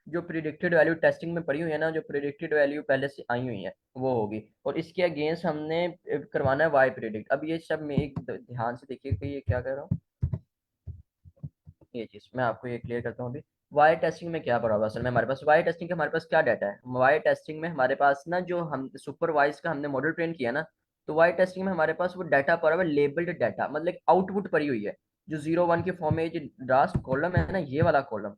जो प्रिडिक्टेड वैल्यू टेस्टिंग में पड़ी हुई है ना, जो प्रिडिक्टेड वैल्यू पहले से आई हुई है वो होगी, और इसके अगेंस्ट हमने करवाना है वाई प्रिडिक्ट। अब ये सब में एक ध्यान से देखिए कि ये क्या कर रहा हूँ, ये चीज मैं आपको ये क्लियर करता हूँ अभी। वाई टेस्टिंग में क्या पड़ा हुआ असल में हमारे पास, वाई टेस्टिंग के हमारे पास क्या डाटा है। वाई टेस्टिंग में हमारे पास ना जो हम सुपरवाइज का हमने मॉडल ट्रेन किया ना, तो वाई टेस्टिंग में हमारे पास वो डाटा पड़ा हुआ है, लेबल्ड डाटा, मतलब आउटपुट पड़ी हुई है जो 0 1 के फॉर्म में। जो लास्ट कॉलम है ना, ये वाला कॉलम,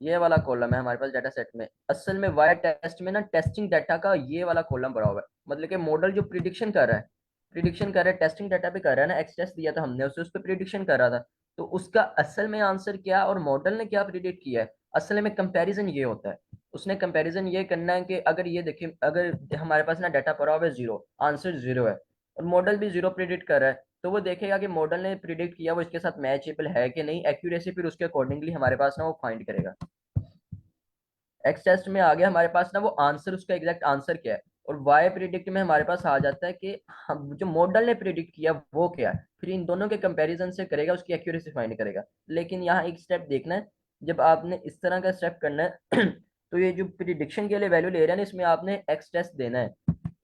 ये वाला कॉलम है हमारे पास डाटा सेट में। असल में वाई टेस्ट में ना टेस्टिंग डाटा का ये वाला कॉलम भरा हुआ है। मतलब कि मॉडल जो प्रिडिक्शन कर रहा है, टेस्टिंग डाटा पे कर रहा है ना, एक्स टेस्ट दिया था हमने उसे, उस पर प्रिडिक्शन कर रहा था। तो उसका असल में आंसर क्या और मॉडल ने क्या प्रिडिक्ट किया है, असल में कंपैरिजन ये होता है। उसने कंपैरिजन ये करना है कि अगर ये देखिए, अगर हमारे पास ना डाटा पड़ा हुआ है 0, आंसर 0 है, और मॉडल भी 0 प्रिडिक्ट कर रहा है, तो वो देखेगा कि मॉडल ने प्रिडिक्ट किया वो इसके साथ मैचेबल है कि नहीं। एक्यूरेसी फिर उसके अकॉर्डिंगली हमारे पास ना वो फाइंड करेगा। एक्स टेस्ट में आ गया हमारे पास ना वो आंसर, उसका एग्जैक्ट आंसर क्या है, और वाई प्रिडिक्ट में हमारे पास आ जाता है कि हम जो मॉडल ने प्रिडिक्ट किया वो क्या है। फिर इन दोनों के कंपैरिजन से करेगा, उसकी एक्यूरेसी फाइंड करेगा। लेकिन यहाँ एक स्टेप देखना है, जब आपने इस तरह का स्टेप करना है तो ये जो प्रिडिक्शन के लिए वैल्यू ले रहे हैं ना, इसमें आपने एक्स टेस्ट देना है।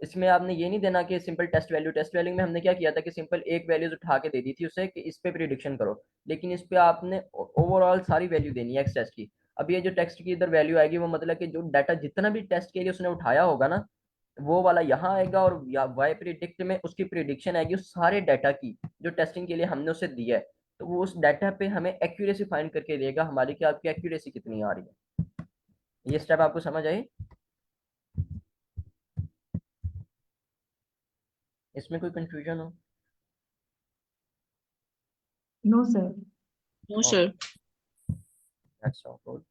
इसमें आपने ये नहीं देना कि सिंपल टेस्ट वैल्यू में हमने क्या किया था कि सिंपल एक वैल्यूज उठा के दे दी थी उसे कि इस पे प्रिडिक्शन करो, लेकिन इस पे आपने ओवरऑल सारी वैल्यू देनी है एक्स टेस्ट की। अब ये जो टेक्स्ट की इधर वैल्यू आएगी, वो मतलब कि जो डाटा जितना भी टेस्ट के लिए उसने उठाया होगा ना, वो वाला यहाँ आएगा, और वाई प्रिडिक्ट में उसकी प्रिडिक्शन आएगी उस सारे डाटा की जो टेस्टिंग के लिए हमने उसे दिया है। तो वो उस डाटा पे हमें एक्यूरेसी फाइंड करके देगा हमारी, कि आपकी एक्यूरेसी कितनी आ रही है। ये स्टेप आपको समझ आई? इसमें कोई कंफ्यूजन हो? No sir. No okay, sir. That's all good.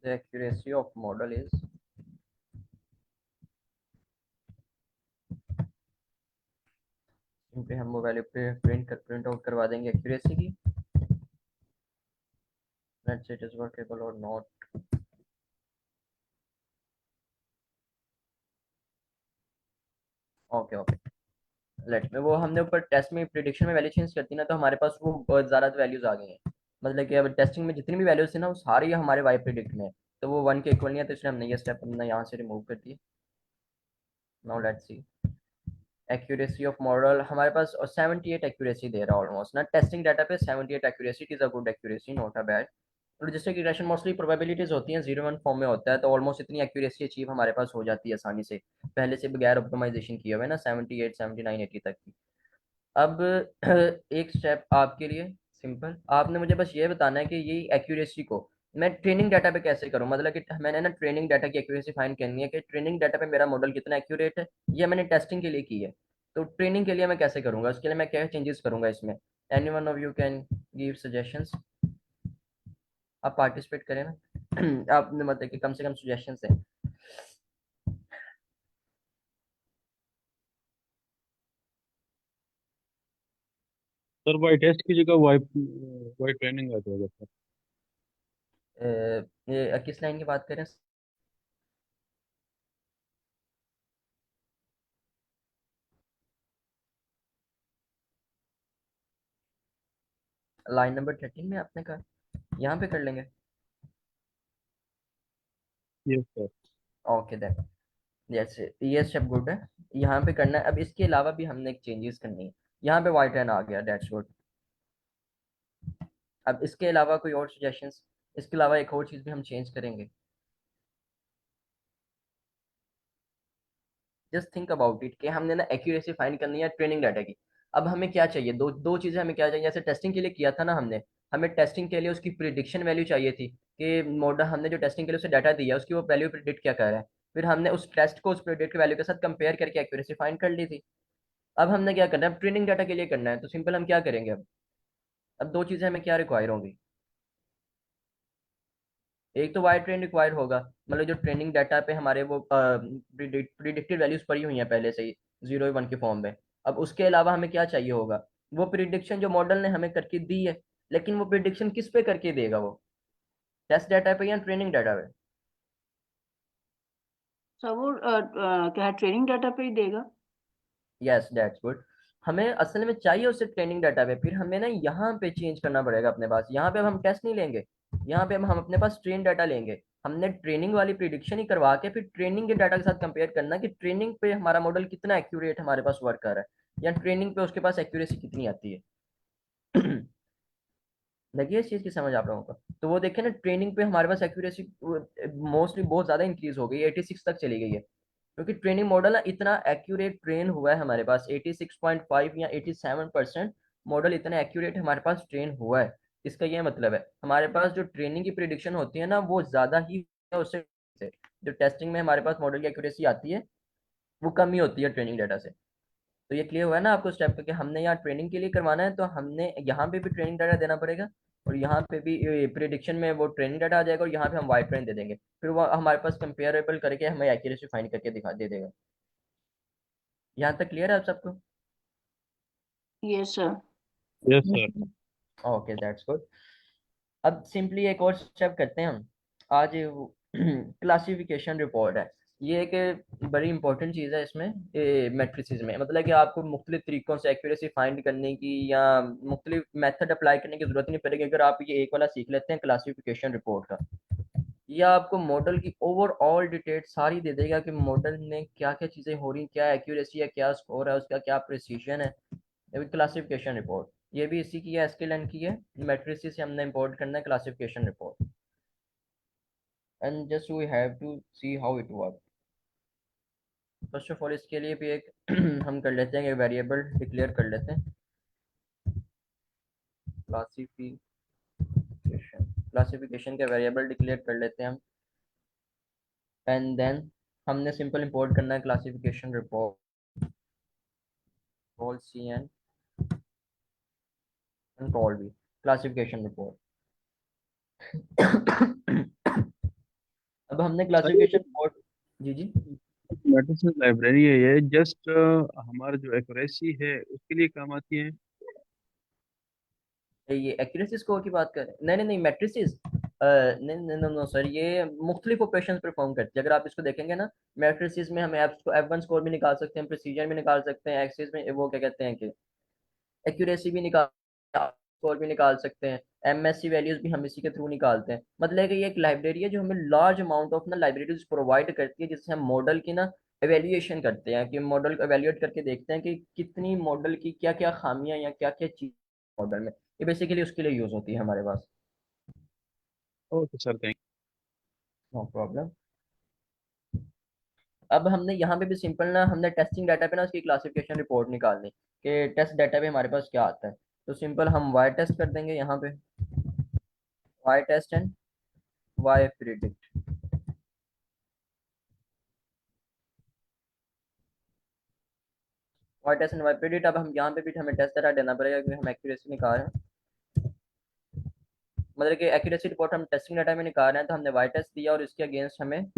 The accuracy of model is, क्योंकि हम वो वैल्यू पे प्रिंट आउट करवा देंगे एक्यूरेसी की। Let's say it is workable और नॉट। ओके ओके, लेट में वो हमने ऊपर टेस्ट में प्रिडिक्शन में वैल्यू चेंज करती ना, तो हमारे पास वो बहुत ज़्यादा वैल्यूज आ गई हैं। मतलब कि अब टेस्टिंग में जितनी भी वैल्यूज थी ना, वो सारी हमारे वाई प्रिडिक्ट में है। तो वो 1 के इक्वल नहीं है, तो इसलिए हमने ये स्टेप अपना यहाँ से रिमूव कर दिया। Now let's see accuracy of model. हमारे पास 78 एक्यूरेसी दे रहा है ऑलमोस्ट ना, टेस्टिंग डाटा पे 78 accuracy is a good accuracy, not a bad. Logistic regression mostly probabilities होती हैं, 0 1 फॉर्म में होता है, तो ऑलमोस्ट इतनी एक्यूरेसी अचीव हमारे पास हो जाती है आसानी से, पहले से बगैर ऑप्टिमाइजेशन किए हुए ना, 78 79 80 तक की। अब एक स्टेप आपके लिए सिंपल, आपने मुझे बस ये बताना है कि ये एक्यूरेसी को मैं ट्रेनिंग डाटा पे कैसे करूं। मतलब कि मैंने ना ट्रेनिंग डाटा की एक्यूरेसी फाइंड करनी है कि ट्रेनिंग डाटा पे मेरा मॉडल कितना एक्यूरेट है, ये मैंने टेस्टिंग के लिए की है। तो ट्रेनिंग के लिए मैं कैसे करूंगा, उसके लिए मैं क्या चेंजेस करूंगा इसमें। Any one of you can give suggestions. आप पार्टिसिपेट करें ना आपने मतलब कि कम से कम सजेशंस है। सर वाई टेस्ट की जगह वाई वाई ट्रेनिंग आ जाएगा सर। ये किस लाइन की बात करें? लाइन नंबर 13 में आपने कहा, यहाँ पे कर लेंगे। Yes sir. Okay then, yes ये सब गुड है। यहाँ पे करना है। अब इसके अलावा भी हमने एक चेंजेस करनी है। यहाँ पे वाइट लाइन आ गया, दैट्स गुड। अब इसके अलावा कोई और सजेशंस? इसके अलावा एक और चीज़ भी हम चेंज करेंगे। जस्ट थिंक अबाउट इट कि हमने ना एक्यूरेसी फाइंड करनी है ट्रेनिंग डाटा की। अब हमें क्या चाहिए, दो दो चीज़ें हमें क्या चाहिए। जैसे टेस्टिंग के लिए किया था ना हमने, हमें टेस्टिंग के लिए उसकी प्रिडिक्शन वैल्यू चाहिए थी कि मॉडल हमने जो टेस्टिंग के लिए उसे डाटा दिया उसकी वो वैल्यू प्रिडिक्ट क्या कर रहा है। फिर हमने उस टेस्ट को उस प्रिडिक्ट वैल्यू के साथ कंपेयर करके एक्यूरेसी फाइंड कर ली थी। अब हमने क्या करना है, ट्रेनिंग डाटा के लिए करना है। तो सिंपल हम क्या करेंगे अब दो चीज़ें हमें क्या रिक्वायर होंगी। एक तो वाई ट्रेन रिक्वायर होगा, मतलब जो ट्रेनिंग डाटा पे हमारे वो प्रिडिक्टेड वैल्यूज पड़ी हुई हैं पहले से ही 0 1 के फॉर्म में। अब उसके अलावा हमें क्या चाहिए होगा, वो प्रिडिक्शन जो मॉडल ने हमें करके दी है, लेकिन वो प्रिडिक्शन किस पे करके देगा, वो टेस्ट डाटा पे या ट्रेनिंग डाटा पे? सर वो क्या है, ट्रेनिंग डाटा पे ही देगा। Yes that's good. हमें असल में चाहिए उससे ट्रेनिंग डाटा पे, फिर हमें ना यहाँ पे चेंज करना पड़ेगा अपने पास। यहाँ पे अब हम टेस्ट नहीं लेंगे, यहाँ पे अब हम अपने पास ट्रेन डाटा लेंगे। हमने ट्रेनिंग वाली प्रिडिक्शन ही करवा के फिर ट्रेनिंग के डाटा के साथ कंपेयर करना कि ट्रेनिंग पे हमारा मॉडल कितना एक्यूरेट हमारे पास वर्क कर रहा है, या ट्रेनिंग पे उसके पास एक्यूरेसी कितनी आती है। लगी है इस चीज़ की समझ आप लोगों को? तो वो देखें ना, ट्रेनिंग पे हमारे पास एक्यूरेसी मोस्टली बहुत ज़्यादा इंक्रीज हो गई है, 86 तक चली गई है। क्योंकि ट्रेनिंग मॉडल ना इतना एक्यूरेट ट्रेन हुआ है हमारे पास, 86.5 या 87% मॉडल इतना एक्यूरेट हमारे पास ट्रेन हुआ है। इसका ये मतलब है हमारे पास जो ट्रेनिंग की प्रिडिक्शन होती है ना वो ज़्यादा ही है उससे। जो टेस्टिंग में हमारे पास मॉडल की एक्यूरेसी आती है वो कम ही होती है ट्रेनिंग डाटा से। तो ये क्लियर हुआ है ना आपको स्टेप का, कि हमने यहाँ ट्रेनिंग के लिए करवाना है तो हमने यहाँ पे भी ट्रेनिंग डाटा देना पड़ेगा, और यहाँ पे भी प्रिडिक्शन में वो ट्रेनिंग डाटा आ जाएगा, और यहाँ पे हम वाई ट्रेन दे देंगे। फिर वो हमारे पास कंपेरेबल करके हमें एक्यूरेसी फाइंड करके दिखा दे देगा। यहाँ तक क्लियर है आप सबको? Yes sir. Yes sir. Okay that's good. अब सिंपली एक और स्टेप करते हैं हम आज। क्लासिफिकेशन रिपोर्ट है, ये एक बड़ी इंपॉर्टेंट चीज़ है इसमें मैट्रिसेस में। मतलब कि आपको मुख्तलिफ तरीकों से एक्यूरेसी फाइंड करने की या मुख्तलिफ मेथड अप्लाई करने की जरूरत नहीं पड़ेगी अगर आप ये एक वाला सीख लेते हैं क्लासिफिकेशन रिपोर्ट का। ये आपको मॉडल की ओवरऑल डिटेल सारी दे देगा कि मॉडल में क्या क्या चीज़ें हो रही, क्या एक्यूरेसी है, क्या स्कोर है उसका, क्या प्रिसीजन है। क्लासिफिकेशन रिपोर्ट ये भी इसी की है, एसक्यूएल की है। मैट्रिसेस से हमने इंपोर्ट करना है classification report, and just we have to see how it work. First of all इसके लिए भी एक हम कर लेते हैं, एक वेरिएबल डिक्लेयर कर लेते हैं, क्लासिफिकेशन। क्लासिफिकेशन का वेरिएबल डिक्लेयर कर लेते हैं हम, एंड देन हमने सिंपल इंपोर्ट करना है classification report C N control भी क्लासिफिकेशन रिपोर्ट। अब हमने सर ये क्लासिफिकेशन रिपोर्ट, जी जी, मैट्रिसेस लाइब्रेरी है, ये जस्ट हमारा जो एक्यूरेसी है उसके लिए काम आती है। ये एक्यूरेसी स्कोर की बात कर रहे हैं? नहीं नहीं नहीं, मैट्रिसेस नहीं नहीं नो सर, ये मुख्तलिफ ऑपरेशन परफॉर्म करती है। अगर आप इसको देखेंगे ना, मैट्रिसेस में हम F1 स्कोर भी निकाल सकते हैं, प्रिसीजन भी निकाल सकते हैं, एक्सिस में वो क्या कहते हैं कि एक्यूरेसी भी निकाल, स्कोर भी निकाल सकते हैं, एमएससी वैल्यूज भी हम इसी के थ्रू निकालते हैं। मतलब कि ये एक लाइब्रेरी है जो हमें लार्ज अमाउंट ऑफ ना लाइब्रेरीज प्रोवाइड करती है, जिससे हम मॉडल की ना एवेल्युएशन करते हैं, कि मॉडल को एवेल्युएट करके देखते हैं कि कितनी मॉडल की क्या क्या खामियां या क्या क्या चीज मॉडल में। ये बेसिकली उसके लिए यूज होती है हमारे पास। Okay sir, thank no problem. अब हमने यहाँ पे भी सिंपल ना, हमने टेस्टिंग डाटा पे ना उसकी क्लासिफिकेशन रिपोर्ट निकालनी कि टेस्ट डाटा पे हमारे पास क्या आता है। तो सिंपल हम वाई टेस्ट कर देंगे यहाँ पे, Y test and Y predict. Y test and Y predict. अब हम यहाँ पे भी हमें टेस्ट डाटा देना पड़ेगा क्योंकि हम एक्यूरेसी निकाल रहे हैं, मतलब कि एक्यूरेसी रिपोर्ट हम टेस्टिंग डाटा में निकाल रहे हैं। तो हमने वाई टेस्ट दिया और इसके अगेंस्ट हमें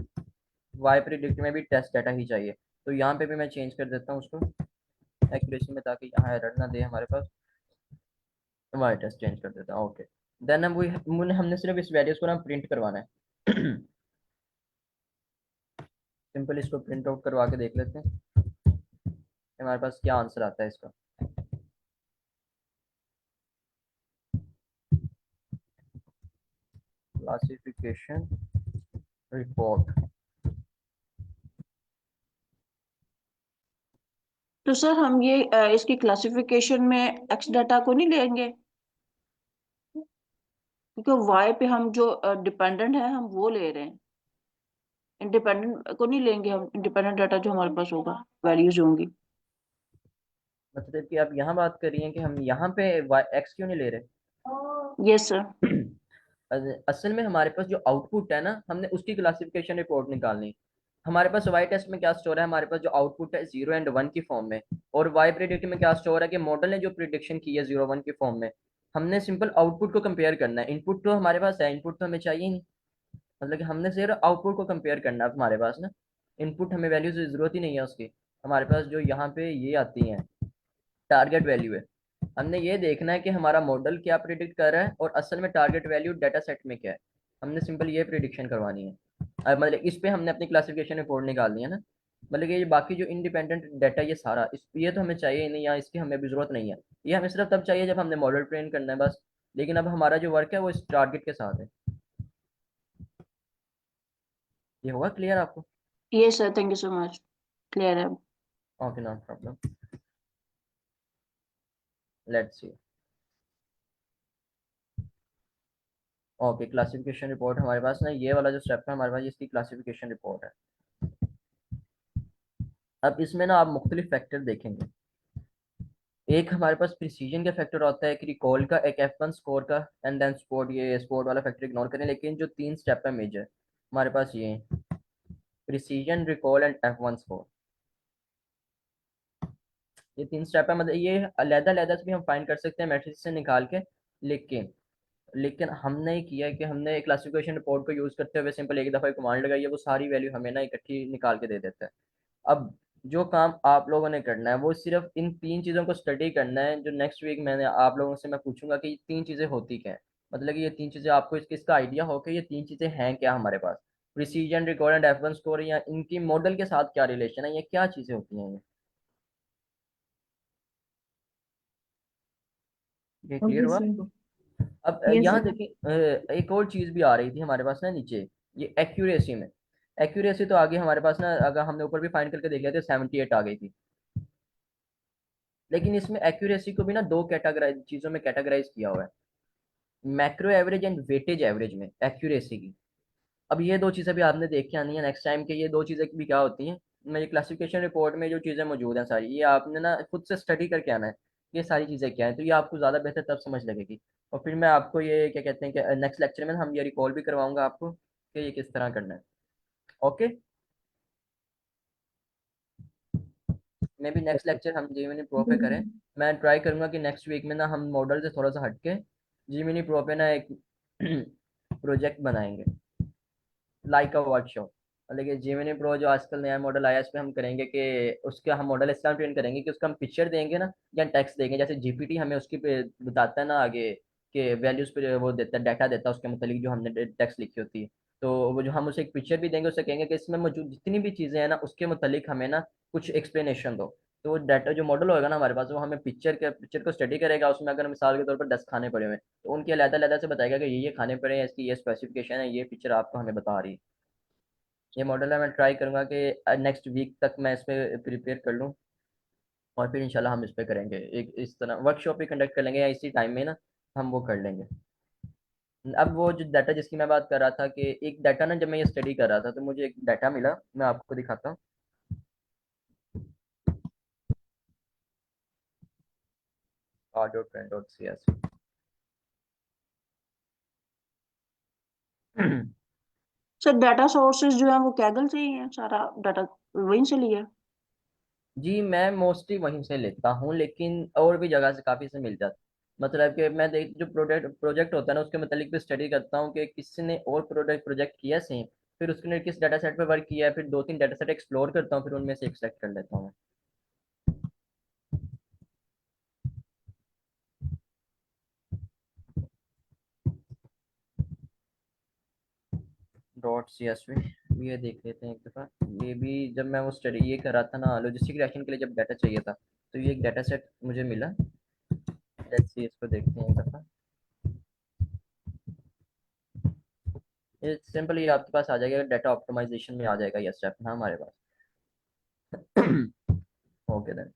वाई प्रिडिक्ट में भी टेस्ट डाटा ही चाहिए। तो यहाँ पे भी मैं चेंज कर देता हूँ उसको एक्यूरेसी में, ताकि यहाँ एरर ना दे हमारे पास। वाई टेस्ट चेंज कर देता हूँ, ओके। देन हम हमने सिर्फ इस वैल्यूज को ना प्रिंट करवाना है। सिंपल इसको प्रिंट आउट करवा के देख लेते हैं हमारे पास क्या आंसर आता है इसका। Classification report. तो सर हम ये इसकी क्लासिफिकेशन में एक्स डाटा को नहीं लेंगे, क्योंकि वाई पे हम जो डिपेंडेंट है हम वो ले रहे हैं, इंडिपेंडेंट को नहीं लेंगे हम। इंडिपेंडेंट डाटा जो हमारे पास होगा, वैल्यूज होंगी। मतलब कि आप यहाँ बात कर रही हैं कि हम यहाँ पे एक्स क्यों नहीं ले यस सर। रहे? असल में हमारे पास जो आउटपुट है ना, हमने उसकी क्लासिफिकेशन रिपोर्ट निकालनी। हमारे पास वाई टेस्ट में क्या स्टोर है, हमारे पास जो आउटपुट है 0 और 1 की फॉर्म में, और वाई प्रिडिक्ट में क्या स्टोर है कि मॉडल ने जो प्रिडिक्शन की है 0 1 की फॉर्म में। हमने सिंपल आउटपुट को कंपेयर करना है, इनपुट तो हमारे पास है, इनपुट तो हमें चाहिए नहीं। मतलब कि हमने सिर्फ आउटपुट को कंपेयर करना है हमारे पास ना, इनपुट हमें वैल्यूज की जरूरत ही नहीं है उसकी। हमारे पास जो यहाँ पे ये आती हैं टारगेट वैल्यू है, हमने ये देखना है कि हमारा मॉडल क्या प्रिडिक्ट कर रहा है और असल में टारगेट वैल्यू डाटा सेट में क्या है। हमने सिंपल ये प्रिडिक्शन करवानी है। अब मतलब इस पे हमने अपनी क्लासिफिकेशन रिपोर्ट निकालनी है ना। मतलब कि ये बाकी जो इंडिपेंडेंट डाटा ये सारा इस ये तो हमें चाहिए ही नहीं, या इसकी हमें भी जरूरत नहीं है। ये हमें सिर्फ तब चाहिए जब हमने मॉडल ट्रेन करना है बस। लेकिन अब हमारा जो वर्क है वो इस टारगेट के साथ है। ये हुआ क्लियर आपको? Yes sir, thank you so much, clear है। Okay, no problem. Let's see. Okay, classification report हमारे पास ना, ये वाला जो स्टेप है हमारे पास, इसकी क्लासिफिकेशन रिपोर्ट है। अब इसमें ना आप मुख्तलिफ फैक्टर देखेंगे। एक हमारे पास प्रिसीजन का फैक्टर होता है, एक रिकॉल का, एक F1 स्कोर का, एंड देन स्पोर्ट। ये स्पोर्ट वाला फैक्टर इग्नोर करें, लेकिन जो तीन स्टेप है मेजर हमारे पास ये precision, recall and F1 score. ये तीन स्टेप है, मतलब ये अलग-अलग से भी हम फाइंड कर सकते हैं मैट्रिक्स से निकाल के। लेकिन लेकिन हमने किया है कि हमने क्लासिफिकेशन रिपोर्ट को यूज करते हुए सिंपल एक दफा कमांड लगाई है, वो सारी वैल्यू हमें ना इकट्ठी निकाल के दे देता है। अब जो काम आप लोगों ने करना है वो सिर्फ इन तीन चीज़ों को स्टडी करना है, जो नेक्स्ट वीक मैंने आप लोगों से मैं पूछूंगा कि ये तीन चीज़ें होती क्या हैं। मतलब कि ये तीन चीज़ें आपको इसका आइडिया हो कि ये तीन चीज़ें हैं क्या हमारे पास। Precision, record and F1 score, या इनकी मॉडल के साथ क्या रिलेशन है, ये क्या चीज़ें होती हैं ये क्लियर ओके हुआ? सर। अब यस यहाँ सर। देखिए, एक और चीज़ भी आ रही थी हमारे पास ना नीचे, ये एक्यूरेसी में। एक्यूरेसी तो आगे हमारे पास ना, अगर हमने ऊपर भी फाइंड करके देख लिया तो 78 आ गई थी। लेकिन इसमें एक्यूरेसी को भी ना दो कैटेगराइज चीज़ों में कैटेगराइज किया हुआ है, macro average and weightage average में एक्यूरेसी की। अब ये दो चीज़ें भी आपने देख के आनी है नेक्स्ट टाइम के, ये दो चीज़ें भी क्या होती हैं। मेरी क्लासिफिकेशन रिपोर्ट में जो चीज़ें मौजूद हैं सारी, ये आपने ना खुद से स्टडी करके आना है, ये सारी चीज़ें क्या हैं, तो ये आपको ज़्यादा बेहतर तब समझ लगेगी। और फिर मैं आपको ये क्या कहते हैं कि नेक्स्ट लेक्चर में हम ये रिकॉल भी करवाऊंगा आपको कि ये किस तरह करना है। ओके, मे भी नेक्स्ट लेक्चर हम जीमिनी प्रो पे करें। मैं ट्राई करूंगा कि नेक्स्ट वीक में ना हम मॉडल से थोड़ा सा हटके जीमिनी प्रो पे ना एक प्रोजेक्ट बनाएंगे, लाइक अ वर्कशॉप। लेकिन जेमिनी प्रो जो आजकल नया मॉडल आया है, इस पे हम करेंगे कि उसका हम मॉडल इस तरह ट्रेन करेंगे कि उसका हम पिक्चर देंगे ना, या टेक्स्ट देंगे, जैसे जीपीटी हमें उसकी पे बताता है ना आगे कि वैल्यूज पे वो देता है, डाटा देता है उसके मतलब जो हमने टेक्स्ट लिखी होती है। तो वो जो हम उसे एक पिक्चर भी देंगे, उससे कहेंगे कि इसमें मौजूद जितनी भी चीज़ें हैं ना उसके मतलब हमें ना कुछ एक्सप्लेनेशन दो। तो वो डाटा जो मॉडल होगा ना हमारे पास, वो हमें पिक्चर को स्टडी करेगा। उसमें अगर मिसाल के तौर पर 10 खाने पड़े हुए हैं तो उनके अलग-अलग से बताएगा कि ये खाने पड़े हैं, इसकी ये स्पेसिफिकेशन है, ये पिक्चर आपको हमें बता रही है। ये मॉडल है, मैं ट्राई करूंगा कि नेक्स्ट वीक तक मैं इस पे प्रिपेयर कर लूँ, और फिर इंशाल्लाह हम इस पे करेंगे एक इस तरह वर्कशॉप भी कंडक्ट कर लेंगे, या इसी टाइम में ना हम वो कर लेंगे। अब वो जो डाटा जिसकी मैं बात कर रहा था, कि एक डाटा ना जब मैं ये स्टडी कर रहा था तो मुझे एक डाटा मिला, मैं आपको दिखाता हूँ। r.trend.cs। सर डाटा सोर्सेज जो है वो कैगल से ही है, सारा डाटा वहीं से लिया है। जी मैं मोस्टली वहीं से लेता हूँ, लेकिन और भी जगह से काफ़ी से मिल जाता है। मतलब कि मैं देख जो प्रोडक्ट प्रोजेक्ट होता है ना उसके मतलब भी स्टडी करता हूँ कि किसी ने और प्रोजेक्ट किया सेम, फिर उसने किस डाटा सेट पे वर्क किया है, फिर दो तीन डाटा सेट एक्सप्लोर करता हूँ, फिर उनमें से एक सेलेक्ट कर लेता हूँ। .csv ये देख लेते हैं एक दफ़ा। ये भी जब मैं वो स्टडी ये कर रहा था ना लॉजिस्टिक रिएक्शन के लिए, जब डाटा चाहिए था, तो ये एक डाटा सेट मुझे मिला। लेट्स सी, इसको देखते हैं एक दफ़ा। ये सिंपली आपके पास आ जाएगा, डाटा ऑप्टिमाइजेशन में आ जाएगा ये स्टेप ना हमारे पास। Okay then.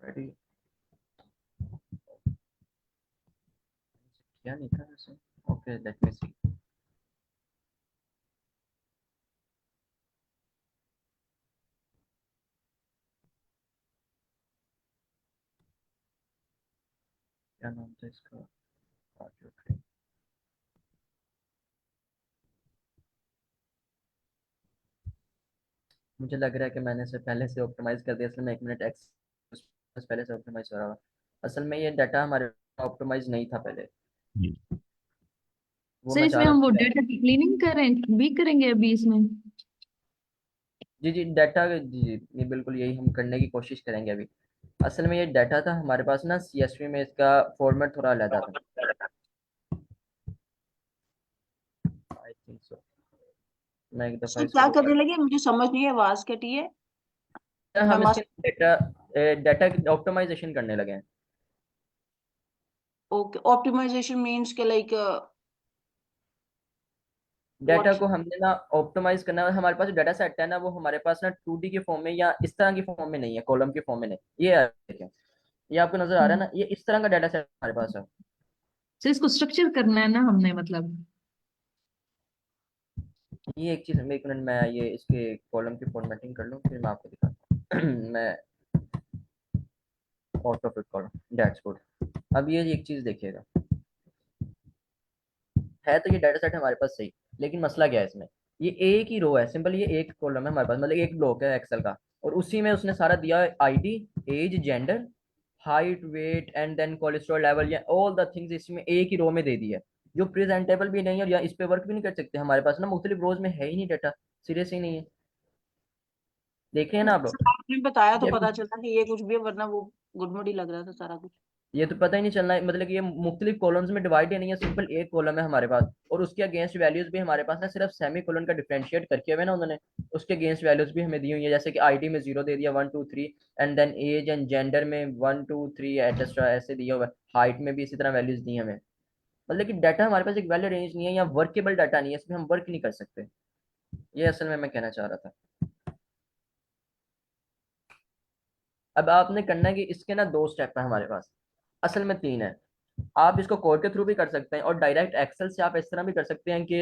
रेडी क्या नहीं था वैसे। ओके लेट मी सी। क्या नाम था इसका? Audio train. मुझे लग रहा है कि मैंने इसे पहले से ऑप्टिमाइज कर दिया, इसलिए मैं 1 मिनट एक्स पहले से ऑप्टिमाइज हो रहा था। असल में ये डाटा हमारे ऑप्टिमाइज नहीं था पहले, वो सर मैं चाह इसमें रहा हम वो हूँ। डेटा की क्लीनिंग करें भी करेंगे अभी इसमें? जी जी डाटा जी जी ये बिल्कुल यही हम करने की कोशिश करेंगे अभी। असल में ये डाटा था हमारे पास ना सीएसवी में, इसका फॉर्मेट थोड़ा अलग था। I think so. मैं एक दफ़ा सर क्या इसको करने लगे, मुझे समझ नहीं है, आवाज कटी है। हम हम इसके डाटा डाटा ऑप्टिमाइजेशन करने लगे हैं। ओके, ऑप्टिमाइजेशन मींस के लाइक डाटा व्हाट? को हमने ना ऑप्टिमाइज करना है। हमारे पास जो डाटा सेट है ना वो हमारे पास ना 2D के फॉर्म में या इस तरह की फॉर्म में नहीं है, कॉलम के फॉर्म में नहीं। ये है, देखें, ये आपको नजर आ रहा है ना, ये इस तरह का डाटा सेट हमारे पास है। सर इसको स्ट्रक्चर करना है ना हमने, मतलब। ये एक चीज, एक मिनट मैं ये इसके कॉलम की फॉर्मेटिंग कर लूँ फिर मैं आपको दिखाता हूँ। मैं out of it column, that's good. अब ये एक चीज देखिएगा, है तो ये डाटा सेट हमारे पास सही, लेकिन मसला क्या है इसमें? ये एक ही रो है, सिंपल ये एक कॉलम है हमारे पास, मतलब एक ब्लॉक है एक्सेल का, और उसी में उसने सारा दिया है, ID, age, gender, height, weight and then cholesterol level, या ऑल द थिंग्स इसमें एक ही रो में दे दी है, जो प्रेजेंटेबल भी नहीं है और या इस पे वर्क भी नहीं कर सकते। हमारे पास ना मुख्तलिफ रोज में है ही नहीं डाटा, सीरियस ही नहीं है। देख रहे हैं ना आप लोग? सर आपने बताया तो ये पता चला कि ये कुछ भी है, वरना वो गुडमुड ही लग रहा था सारा कुछ। ये तो पता ही नहीं चलना है, मतलब कि ये मुख्तलिफ कॉलम्स में डिवाइड ही नहीं है, सिंपल एक कॉलम है हमारे पास, और उसके अगेंस्ट वैल्यूज भी हमारे पास ना सिर्फ सेमी कॉलन का डिफरेंशिएट करके हुए ना उन्होंने, उसके अगेंस्ट वैल्यूज भी हमें दी हुई है, जैसे कि आईडी में 0 दे दिया, 1 2 3, and then age and gender में 1 2 3 एटसेट्रा ऐसे दिया हुआ है, हाइट में भी इसी तरह वैल्यूज दी हमें। मतलब कि डाटा हमारे पास एक वैल्यू रेंज नहीं है या वर्केबल डाटा नहीं है, इसमें हम वर्क नहीं कर सकते। ये असल में मैं कहना चाह रहा था। अब आपने करना है कि इसके ना 2 स्टेप है हमारे पास, असल में 3 है। आप इसको कोड के थ्रू भी कर सकते हैं, और डायरेक्ट एक्सेल से आप इस तरह भी कर सकते हैं कि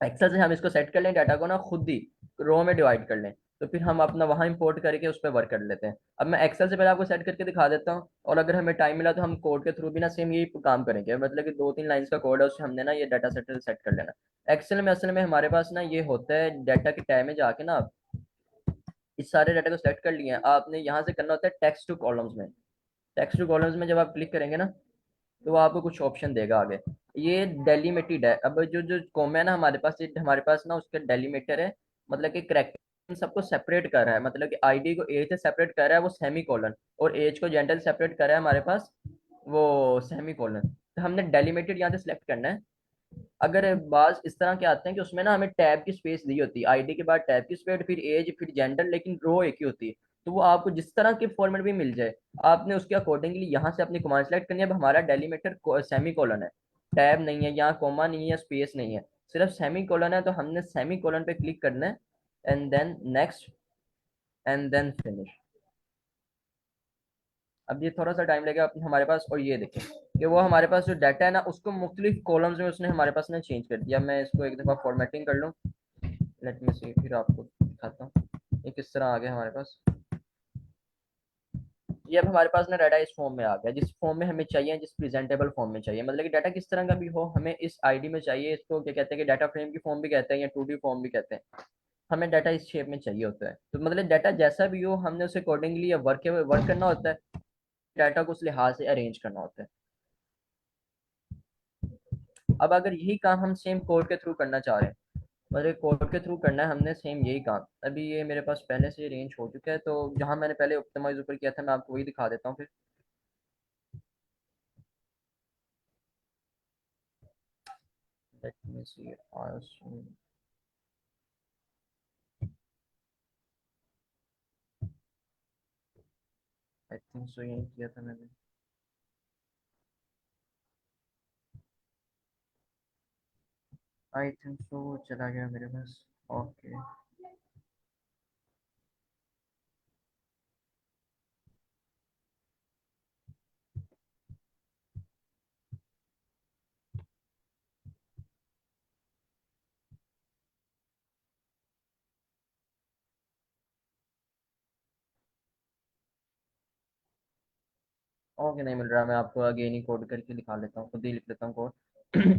एक्सेल से हम इसको सेट कर लें, डाटा को ना खुद ही रो में डिवाइड कर लें, तो फिर हम अपना वहाँ इंपोर्ट करके उस पर वर्क कर लेते हैं। अब मैं एक्सेल से पहले आपको सेट करके दिखा देता हूँ, और अगर हमें टाइम मिला तो हम कोड के थ्रू भी ना सेम यही काम करेंगे, मतलब कि 2 3 लाइन्स का कोड है, उससे हमने ना ये डाटा सेट सेट कर लेना। एक्सेल में असल में हमारे पास ना ये होता है, डाटा के टैब में जाके ना आप इस सारे डाटा को सेलेक्ट कर लिए हैं, आपने यहाँ से करना होता है टेक्स्ट टू कॉलम्स में। टेक्स्ट टू कॉलम्स में जब आप क्लिक करेंगे ना, तो वो आपको कुछ ऑप्शन देगा आगे। ये डेलीमिटेड है, अब जो जो कॉम है ना हमारे पास, ये हमारे पास ना उसका डेलीमीटर है, मतलब कि करेक्ट सबको सेपरेट कर रहा है, मतलब कि आईडी को एज से सेपरेट कर रहा है वो सेमी कॉलन, और एज को जेंडर सेपरेट कर रहा है हमारे पास वो सेमी कॉलन। तो हमने डेलीमिटेड यहाँ से सिलेक्ट करना है। अगर बाज इस तरह के आते हैं कि उसमें ना हमें टैब की स्पेस दी होती है, आईडी के बाद टैब की स्पेस, फिर एज, फिर जेंडर, लेकिन रो एक ही होती है, तो वो आपको जिस तरह के फॉर्मेट भी मिल जाए, आपने उसके अकॉर्डिंगली यहाँ से अपनी कमांड सेलेक्ट करनी है। अब हमारा डेलीमीटर सेमी कॉलन है, टैब नहीं है, यहाँ कोमा नहीं है, स्पेस नहीं है, सिर्फ सेमी कॉलन है, तो हमने सेमी कॉलन पे क्लिक करना है, and then next, and then finish. अब ये थोड़ा सा टाइम लगेगा हमारे पास, और ये देखें कि वो हमारे पास जो डाटा है ना उसको मुख्तलिफ कॉलम्स में उसने हमारे पास ना चेंज कर दिया। मैं इसको एक दफ़ा फॉर्मेटिंग कर लूँ, लेट मी सी, फिर आपको दिखाता हूँ ये किस तरह आ गया हमारे पास। ये अब हमारे पास ना डाटा इस फॉर्म में आ गया, जिस फॉर्म में हमें चाहिए, जिस प्रेजेंटेबल फॉर्म में चाहिए, मतलब कि डाटा किस तरह का भी हो, हमें इस आईडी में चाहिए, इसको क्या कहते हैं कि डाटा फ्रेम की फॉर्म भी कहते हैं या 2D फॉर्म भी कहते हैं। हमें डाटा इस शेप में चाहिए होता है, तो मतलब डाटा जैसा भी हो हमने उसे अकॉर्डिंगली वर्क करना होता है, डाटा को उस लिहाज से अरेंज करना होता है। अब अगर यही काम हम सेम कोड के थ्रू करना चाह रहे हैं, मतलब कोड के थ्रू करना है हमने सेम यही काम, अभी ये मेरे पास पहले से अरेंज हो चुका है, तो जहां मैंने पहले ऑप्टिमाइज ऊपर किया था मैं आपको वही दिखा देता हूँ फिर। Let me C, I think so यही किया था मैंने। आई थिंक सो चला गया मेरे पास। ओके ओके, नहीं मिल रहा। मैं आपको अगेन ही कोड करके दिखा लेता हूँ, खुद ही लिख लेता हूँ कोड।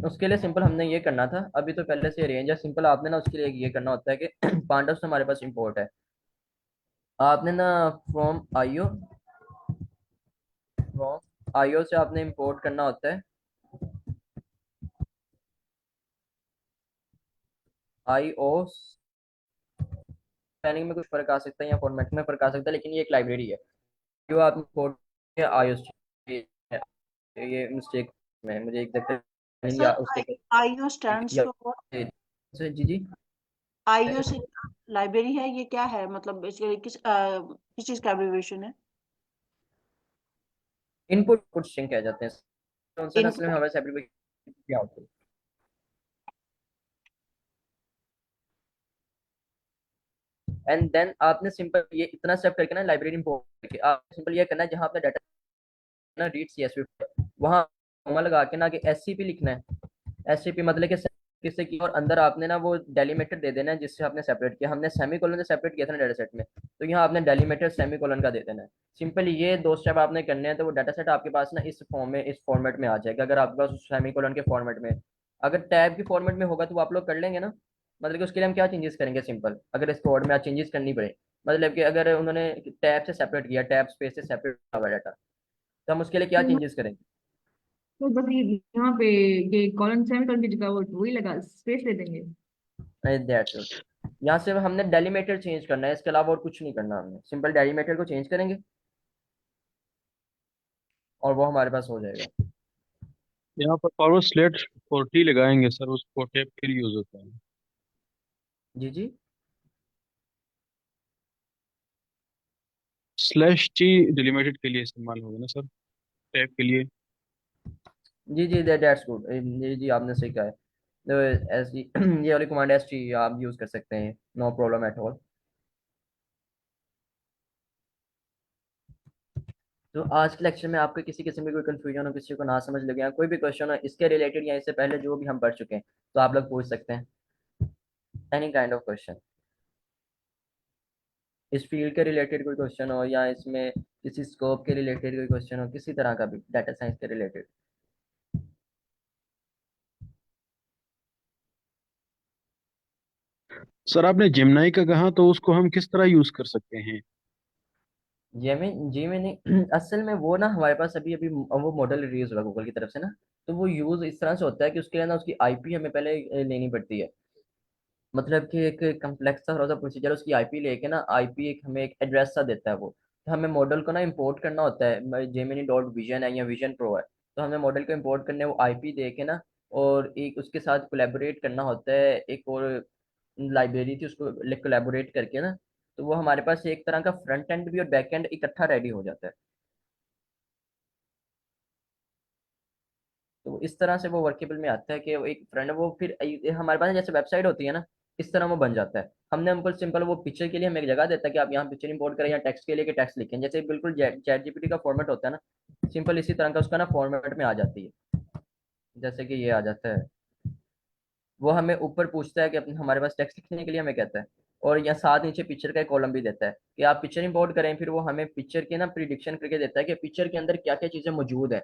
उसके लिए सिंपल हमने ये करना था, अभी तो पहले से रेंज है। सिंपल आपने ना उसके लिए ये करना होता है कि पांडव से हमारे पास इंपोर्ट है। आपने ना फ्रॉम आईओ से आपने इंपोर्ट करना होता है आईओ। स्पेलिंग में कुछ फर्क आ सकता है या फॉर्मेट में फर्क आ सकता है, लेकिन ये एक लाइब्रेरी है जो आप इंपोर्ट आईओ। ये मिस्टेक में मुझे एग्जैक्ट या सर उसके आईओ स्टैंड्स या, फॉर जी जी। आईओ से लाइब्रेरी है, ये क्या है? मतलब इसके किस चीज का एब्रिविएशन है? इनपुट कुछ स्ट्रिंग कह जाते हैं उनसे ना, असल में इनपुट। हमारे सेपरेट क्या होता है। एंड देन आपने सिंपल ये इतना स्टेप करके ना लाइब्रेरी इंपोर्ट करके आप सिंपल ये करना है जहां आपने डाटा ना रीड सीएसवी वहां कॉमा लगा के ना कि एससीपी लिखना है। एससीपी मतलब कि किससे की, और अंदर आपने ना वो डेलीमीटर दे देना है जिससे आपने सेपरेट किया। हमने सेमीकोलन से सेपरेट किया था ना डाटा सेट में, तो यहाँ आपने डेलीमीटर सेमीकोलन का दे देना है। सिंपल ये दो स्टेप आपने करने हैं तो वो डाटा सेट आपके पास ना इस फॉर्म में, इस फॉर्मेट में आ जाएगा। अगर आपके पास सेमीकोलन के फॉर्मेट में, अगर टैब के फॉर्मेट में होगा तो वो आप लोग कर लेंगे ना। मतलब कि उसके लिए हम क्या चेंजेस करेंगे, सिंपल अगर इस कोड में आज चेंजेस करनी पड़े, मतलब कि अगर उन्होंने टैब से सेपरेट किया, टैब स्पेस से सेपरेट हुआ डाटा, तो हम उसके लिए क्या चेंजेस करेंगे। तो बस ये यहाँ पे ये कॉलन सेमीकोलन की जगह वो टू ही लगा स्पेस ले देंगे। That's it. यहाँ से हमने डेलीमीटर चेंज करना है, इसके अलावा और कुछ नहीं करना। हमने सिंपल डेलीमीटर को चेंज करेंगे और वो हमारे पास हो जाएगा। यहाँ पर फॉरवर्ड स्लेट 40 लगाएंगे सर, उसको टेप के लिए यूज होता है। जी जी स्लैश टी डिलीमिटेड के लिए इस्तेमाल होगा ना सर, टेप के लिए। जी जी, दैट्स गुड। जी जी, आपने सही कहा है। तो ऐसी ये वाली कमांड एस टी आप यूज कर सकते हैं, नो प्रॉब्लम एट ऑल। तो आज के लेक्चर में आपको किसी किस्म की कोई कंफ्यूजन हो, किसी को ना समझ लगे या कोई भी क्वेश्चन हो इसके रिलेटेड या इससे पहले जो भी हम पढ़ चुके हैं, तो आप लोग पूछ सकते हैं। एनी काइंड ऑफ क्वेश्चन, इस फील्ड के रिलेटेड कोई क्वेश्चन हो या इसमें किसी स्कोप के रिलेटेड कोई क्वेश्चन हो, किसी तरह का भी डाटा साइंस के रिलेटेड। सर आपने जेमिनाई का कहा, तो उसको हम किस तरह यूज कर सकते हैं? जी में नहीं असल में वो ना हमारे पास अभी अभी वो मॉडल रिलीज हुआ गूगल की तरफ से ना, तो वो यूज इस तरह से होता है कि उसके लिए ना उसकी आईपी हमें पहले लेनी पड़ती है। मतलब कि एक कम्प्लेक्स सा थोड़ा सा प्रोसीजर, उसकी आईपी लेके ना, आईपी एक हमें एक एड्रेस सा देता है वो, तो हमें मॉडल को ना इंपोर्ट करना होता है। जेमिनी डॉट विजन है या विजन प्रो है, तो हमें मॉडल को इंपोर्ट करने वो आईपी दे के ना, और एक उसके साथ कोलैबोरेट करना होता है। एक और लाइब्रेरी थी, उसको कोलैबोरेट करके ना, तो वो हमारे पास एक तरह का फ्रंट एंड भी और बैक एंड इकट्ठा रेडी हो जाता है। तो वो इस तरह से वो वर्केबल में आता है कि वो एक फ्रेंड वो फिर हमारे पास जैसे वेबसाइट होती है ना, इस तरह वो बन जाता है। हमने हमको सिंपल वो पिक्चर के लिए हमें एक जगह देता है कि आप यहाँ पिक्चर इंपोर्ट करें, या टेक्स्ट के लिए कि टेक्स्ट लिखें, जैसे बिल्कुल चैट जीपीटी का फॉर्मेट होता है ना, सिंपल इसी तरह का उसका ना फॉर्मेट में आ जाती है। जैसे कि ये आ जाता है, वो हमें ऊपर पूछता है कि अपने हमारे पास टेक्स्ट लिखने के लिए हमें कहता है, और यहाँ साथ नीचे पिक्चर का एक कॉलम भी देता है कि आप पिक्चर इंपोर्ट करें। फिर वो हमें पिक्चर की ना प्रिडिक्शन करके देता है कि पिक्चर के अंदर क्या क्या चीज़ें मौजूद है।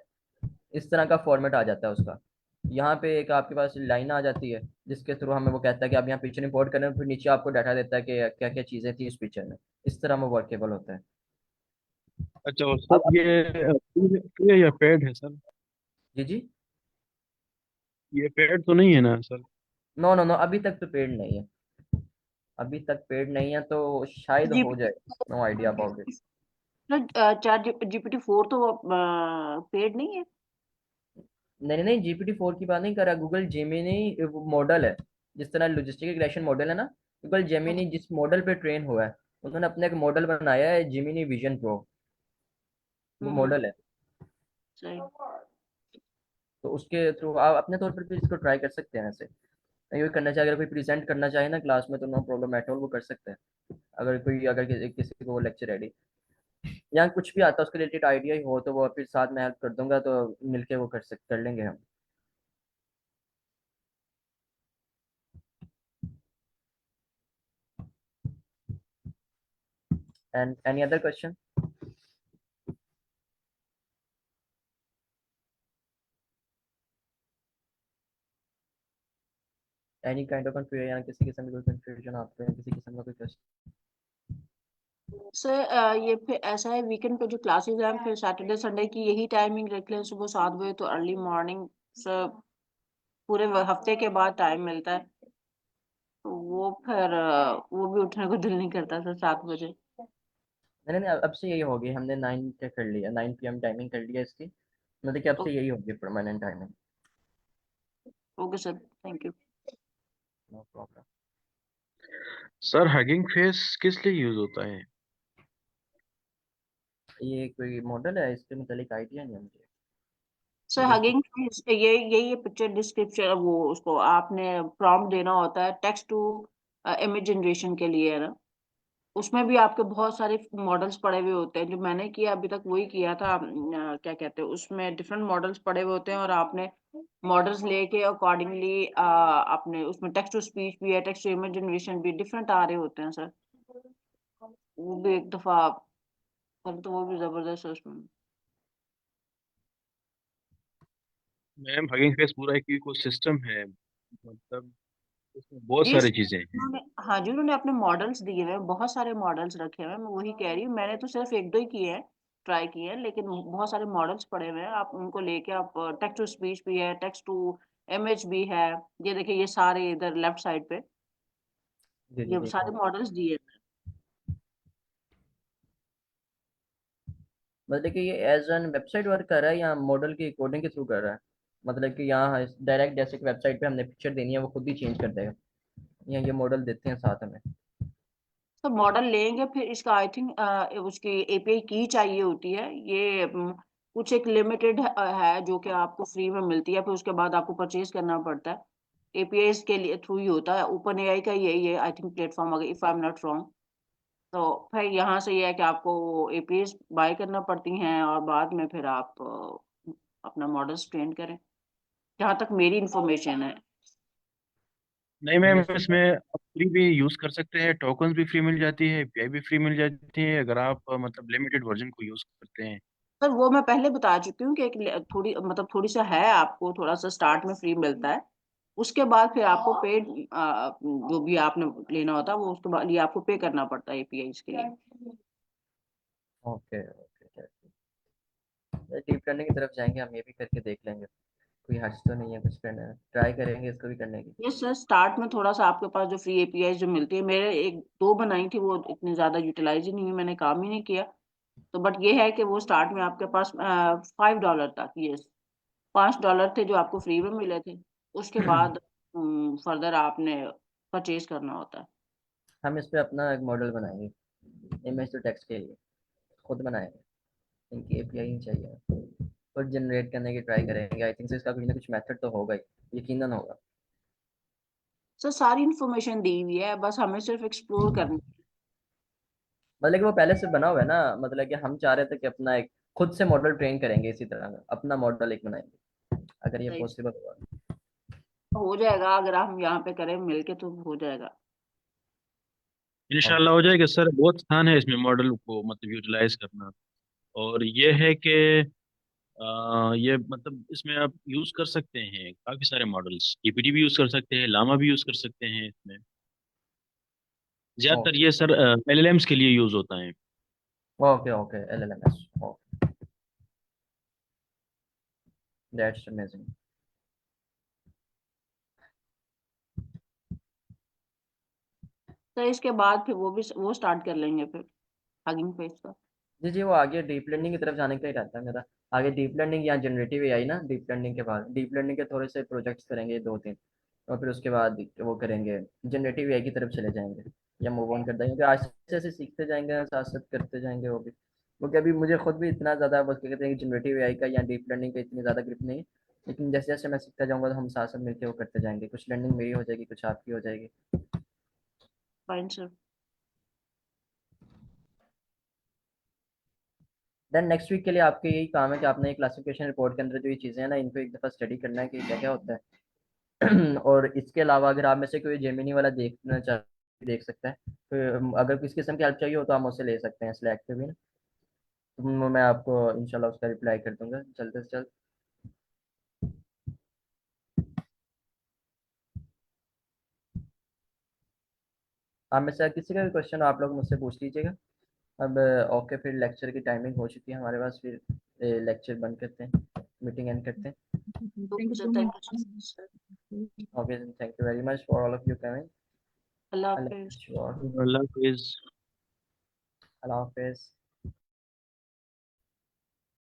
इस तरह का फॉर्मेट आ जाता है उसका। यहाँ पे एक आपके पास लाइन आ जाती है जिसके थ्रू हमें वो कहता है कि आप यहाँ पिक्चर इंपोर्ट करें, फिर नीचे आपको डाटा देता है कि क्या क्या चीज़ें थी इस पिक्चर में। इस तरह वो वर्केबल होता है। अच्छा, और सर अब ये फ्री है या पेड है सर? जी जी, ये पेड तो नहीं है ना सर? नो नो नो, अभी तक तो पेड नहीं है। अभी तक पेड नहीं है, तो शायद हो जाए। No idea about it. ChatGPT 4 तो पेड नहीं है? नहीं नहीं, जीपीटी 4 की बात नहीं कर रहा। गूगल जेमिनी मॉडल है, जिस तरह लॉजिस्टिक रिग्रेशन मॉडल है ना, गूगल जेमिनी अच्छा। जिस मॉडल पे ट्रेन हुआ है, उन्होंने अपना एक मॉडल बनाया है जेमिनी विजन प्रो। वो मॉडल है। सही। तो उसके थ्रू आप अपने तौर पर भी इसको ट्राई कर सकते हैं ऐसे। ये करना चाहे, अगर कोई प्रेजेंट करना चाहे ना क्लास में, तो नो प्रॉब्लम एट ऑल वो कर सकते हैं। अगर किसी को लेक्चर रेडी या कुछ भी आता है उसके रिलेटेड आइडिया ही हो, तो वो फिर साथ में हेल्प कर दूंगा, तो मिलके वो कर लेंगे हम। And any other question? Any kind of confusion, या किसी किस्म की कोई कंफ्यूजन आपको, या किसी किस्म का कोई क्वेश्चन? सर ये फिर ऐसा है, वीकेंड पे जो क्लासेस हैं फिर सैटरडे संडे की यही टाइमिंग रख लें, सुबह 7 बजे, तो अर्ली मॉर्निंग सर पूरे हफ्ते के बाद टाइम मिलता है, तो वो फिर वो भी उठने को दिल नहीं करता सर 7 बजे। नहीं नहीं, अब से यही होगी, हमने 9 के कर लिया, 9 PM टाइमिंग कर लिया इसकी, मतलब कि अब से यही होगी permanent timing. Okay sir, thank you. No problem. Sir Hugging Face किस लिए यूज होता है? ये कोई मॉडल है, इसके मतलब आइडिया नहीं है मुझे। सर ये हगिंग फेस ये पिक्चर डिस्क्रिप्शन, वो उसको आपने प्रॉम्प्ट देना होता है टेक्स्ट टू इमेज जनरेशन के लिए, है ना। उसमें भी आपके बहुत सारे मॉडल्स पड़े हुए होते हैं, जो मैंने किया अभी तक वही किया था। क्या कहते हैं, उसमें डिफरेंट मॉडल्स पड़े हुए होते हैं, और आपने मॉडल्स लेके अकॉर्डिंगली आपने उसमें टेक्स्ट टू स्पीच भी है, टेक्स्ट टू इमेज जनरेशन भी डिफरेंट आ रहे होते हैं सर। वो भी एक दफा कर तो वो भी जबरदस्त है उसमें। मैम हगिंग फेस पूरा एक इकोसिस्टम है, मतलब उसमें बहुत जी सारी चीजें हैं। उन्होंने, हाँ जी उन्होंने अपने मॉडल्स दिए हुए हैं, बहुत सारे मॉडल्स रखे हुए हैं, मैं वही कह रही हूँ, मैंने तो सिर्फ एक दो ही किए हैं, ट्राई किए हैं, लेकिन बहुत सारे मॉडल्स पड़े हुए हैं, आप उनको लेके आप टेक्स्ट टू स्पीच भी है, टेक्स्ट टू इमेज भी है। ये देखिए, ये सारे इधर लेफ्ट साइड पे जी जी ये देख रहा सारे हूँ। मॉडल्स दिए हैं। मतलब कि ये एज एन वेबसाइट वर्क कर रहा है या मॉडल की कोडिंग के थ्रू कर रहा है? मतलब कि यहाँ डायरेक्ट जैसे कि वेबसाइट पे हमने पिक्चर देनी है वो खुद ही चेंज कर देगा, या ये मॉडल देते हैं साथ में? तो मॉडल लेंगे, फिर इसका आई थिंक उसकी एपीआई की चाहिए होती है, ये कुछ एक लिमिटेड है जो कि आपको फ्री में मिलती है, फिर उसके बाद आपको परचेज करना पड़ता है। एपीआई के लिए थ्रू ही होता है, ओपन एआई का यही है आई थिंक प्लेटफॉर्म, अगर if I am not wrong. तो फिर यहाँ से ये है कि आपको एपीआई बाय करना पड़ती हैं, और बाद में फिर आप अपना मॉडल्स ट्रेन करें, जहाँ तक मेरी इंफॉर्मेशन है। नहीं मैम, नहीं इसमें आप फ्री भी यूज कर सकते हैं, टोकन्स भी फ्री मिल जाती है, एपीआई भी फ्री मिल जाती है, अगर आप मतलब लिमिटेड वर्जन को यूज करते हैं। सर वो मैं पहले बता चुकी हूँ कि एक थोड़ी मतलब थोड़ी सा है, आपको थोड़ा सा स्टार्ट में फ्री मिलता है, उसके बाद फिर आपको पेड जो भी आपने लेना होता है वो उसके बाद ये आपको पे करना पड़ता है एपीआई के लिए। ओके ओके, डीप लर्निंग की तरफ जाएंगे हम, ये भी करके देख लेंगे, कोई हर्ज तो नहीं है कुछ करने में, ट्राई करेंगे इसको भी करने की। ये सर स्टार्ट में थोड़ा सा आपके पास जो फ्री एपीआई जो मिलती है, मेरे एक दो बनाई थी, वो इतनी ज्यादा यूटिलाइज ही नहीं हुई, मैंने काम ही नहीं किया। तो बट ये है कि वो स्टार्ट में आपके पास $5 तक, ये $5 थे जो आपको फ्री में मिले थे, उसके बाद फर्दर आपने परचेज करना होता है। हम इस पे अपना एक मॉडल बनाएंगे, इमेज टू टेक्स्ट के लिए खुद बनाएंगे, इनकी एपीआई ही चाहिए, और जनरेट करने की ट्राई करेंगे। आई थिंक इसका कुछ ना कुछ मेथड तो होगा ही, यकीनन होगा। सर सारी इन्फॉर्मेशन दी हुई है, बस हमें सिर्फ एक्सप्लोर करनी मतलब कि वो पहले से बना हुआ है ना, मतलब कि हम चाह रहे थे कि अपना एक खुद से मॉडल ट्रेन करेंगे, इसी तरह का अपना मॉडल एक बनाएंगे, अगर ये है। पॉसिबल हुआ। हो जाएगा, अगर हम यहाँ पे करें मिलके तो हो जाएगा। ओके। इंशाल्लाह हो जाएगा सर, बहुत आसान है इसमें मॉडल को मतलब यूटिलाइज करना। और ये है कि ये मतलब इसमें आप यूज कर सकते हैं काफी सारे मॉडल्स, जीपीटी भी यूज कर सकते हैं, लामा भी यूज कर सकते हैं इसमें। ज्यादातर ओके ये सर एलएलएम्स के लिए यूज होता है। Okay okay, LLMs, okay, that's amazing. तो इसके बाद फिर वो स्टार्ट कर लेंगे फिर हगिंग फेस का। जी जी, वो आगे डीप लर्निंग की तरफ जाने का ही रहता है मेरा। आगे डीप लर्निंग या जनरेटिव एआई ना, डीप लर्निंग के बाद डीप लर्निंग के थोड़े से प्रोजेक्ट्स करेंगे 2-3, और फिर उसके बाद वो करेंगे, जनरेटिव एआई की तरफ चले जाएंगे, या मूव ऑन कर देंगे, क्योंकि आस्ते आस्ते सीखते जाएंगे, साथ साथ करते जाएंगे वो भी। क्योंकि अभी मुझे खुद भी इतना ज़्यादा बस क्या कहते हैं जनरेटिव एआई का या डीप लर्निंग का इतनी ज़्यादा ग्रिप नहीं है, लेकिन जैसे जैसे मैं सीखता जाऊंगा तो हम साथ साथ मिलकर वो करते जाएंगे, कुछ लर्निंग मेरी हो जाएगी, कुछ आपकी हो जाएगी। Fine sir. Then next week के लिए आपके यही काम है कि आपने एक क्लासिफिकेशन रिपोर्ट के अंदर जो ये चीज़ें हैं ना, इनको एक दफ़ा स्टडी करना है कि क्या क्या होता है। और इसके अलावा अगर आप में से कोई जेमिनी वाला देखना चाहे देख सकता है, तो अगर किसी किस्म की हेल्प चाहिए हो तो आप मुझसे ले सकते हैं सिलेक्ट भी ना, तो मैं आपको इंशाल्लाह उसका रिप्लाई कर दूंगा जल्द से जल्द। आप में से किसी का भी क्वेश्चन हो आप लोग मुझसे पूछ लीजिएगा। अब ओके, फिर लेक्चर की टाइमिंग हो चुकी है हमारे पास, फिर लेक्चर बंद करते हैं, मीटिंग एंड करते हैं। Thank you sir, so thank much. You sir. Okay, thank you very much for all of you coming. Allah Allah हाफिज। हाफिज़। अल्लाह हाफिज। अल्लाह हाफिज़।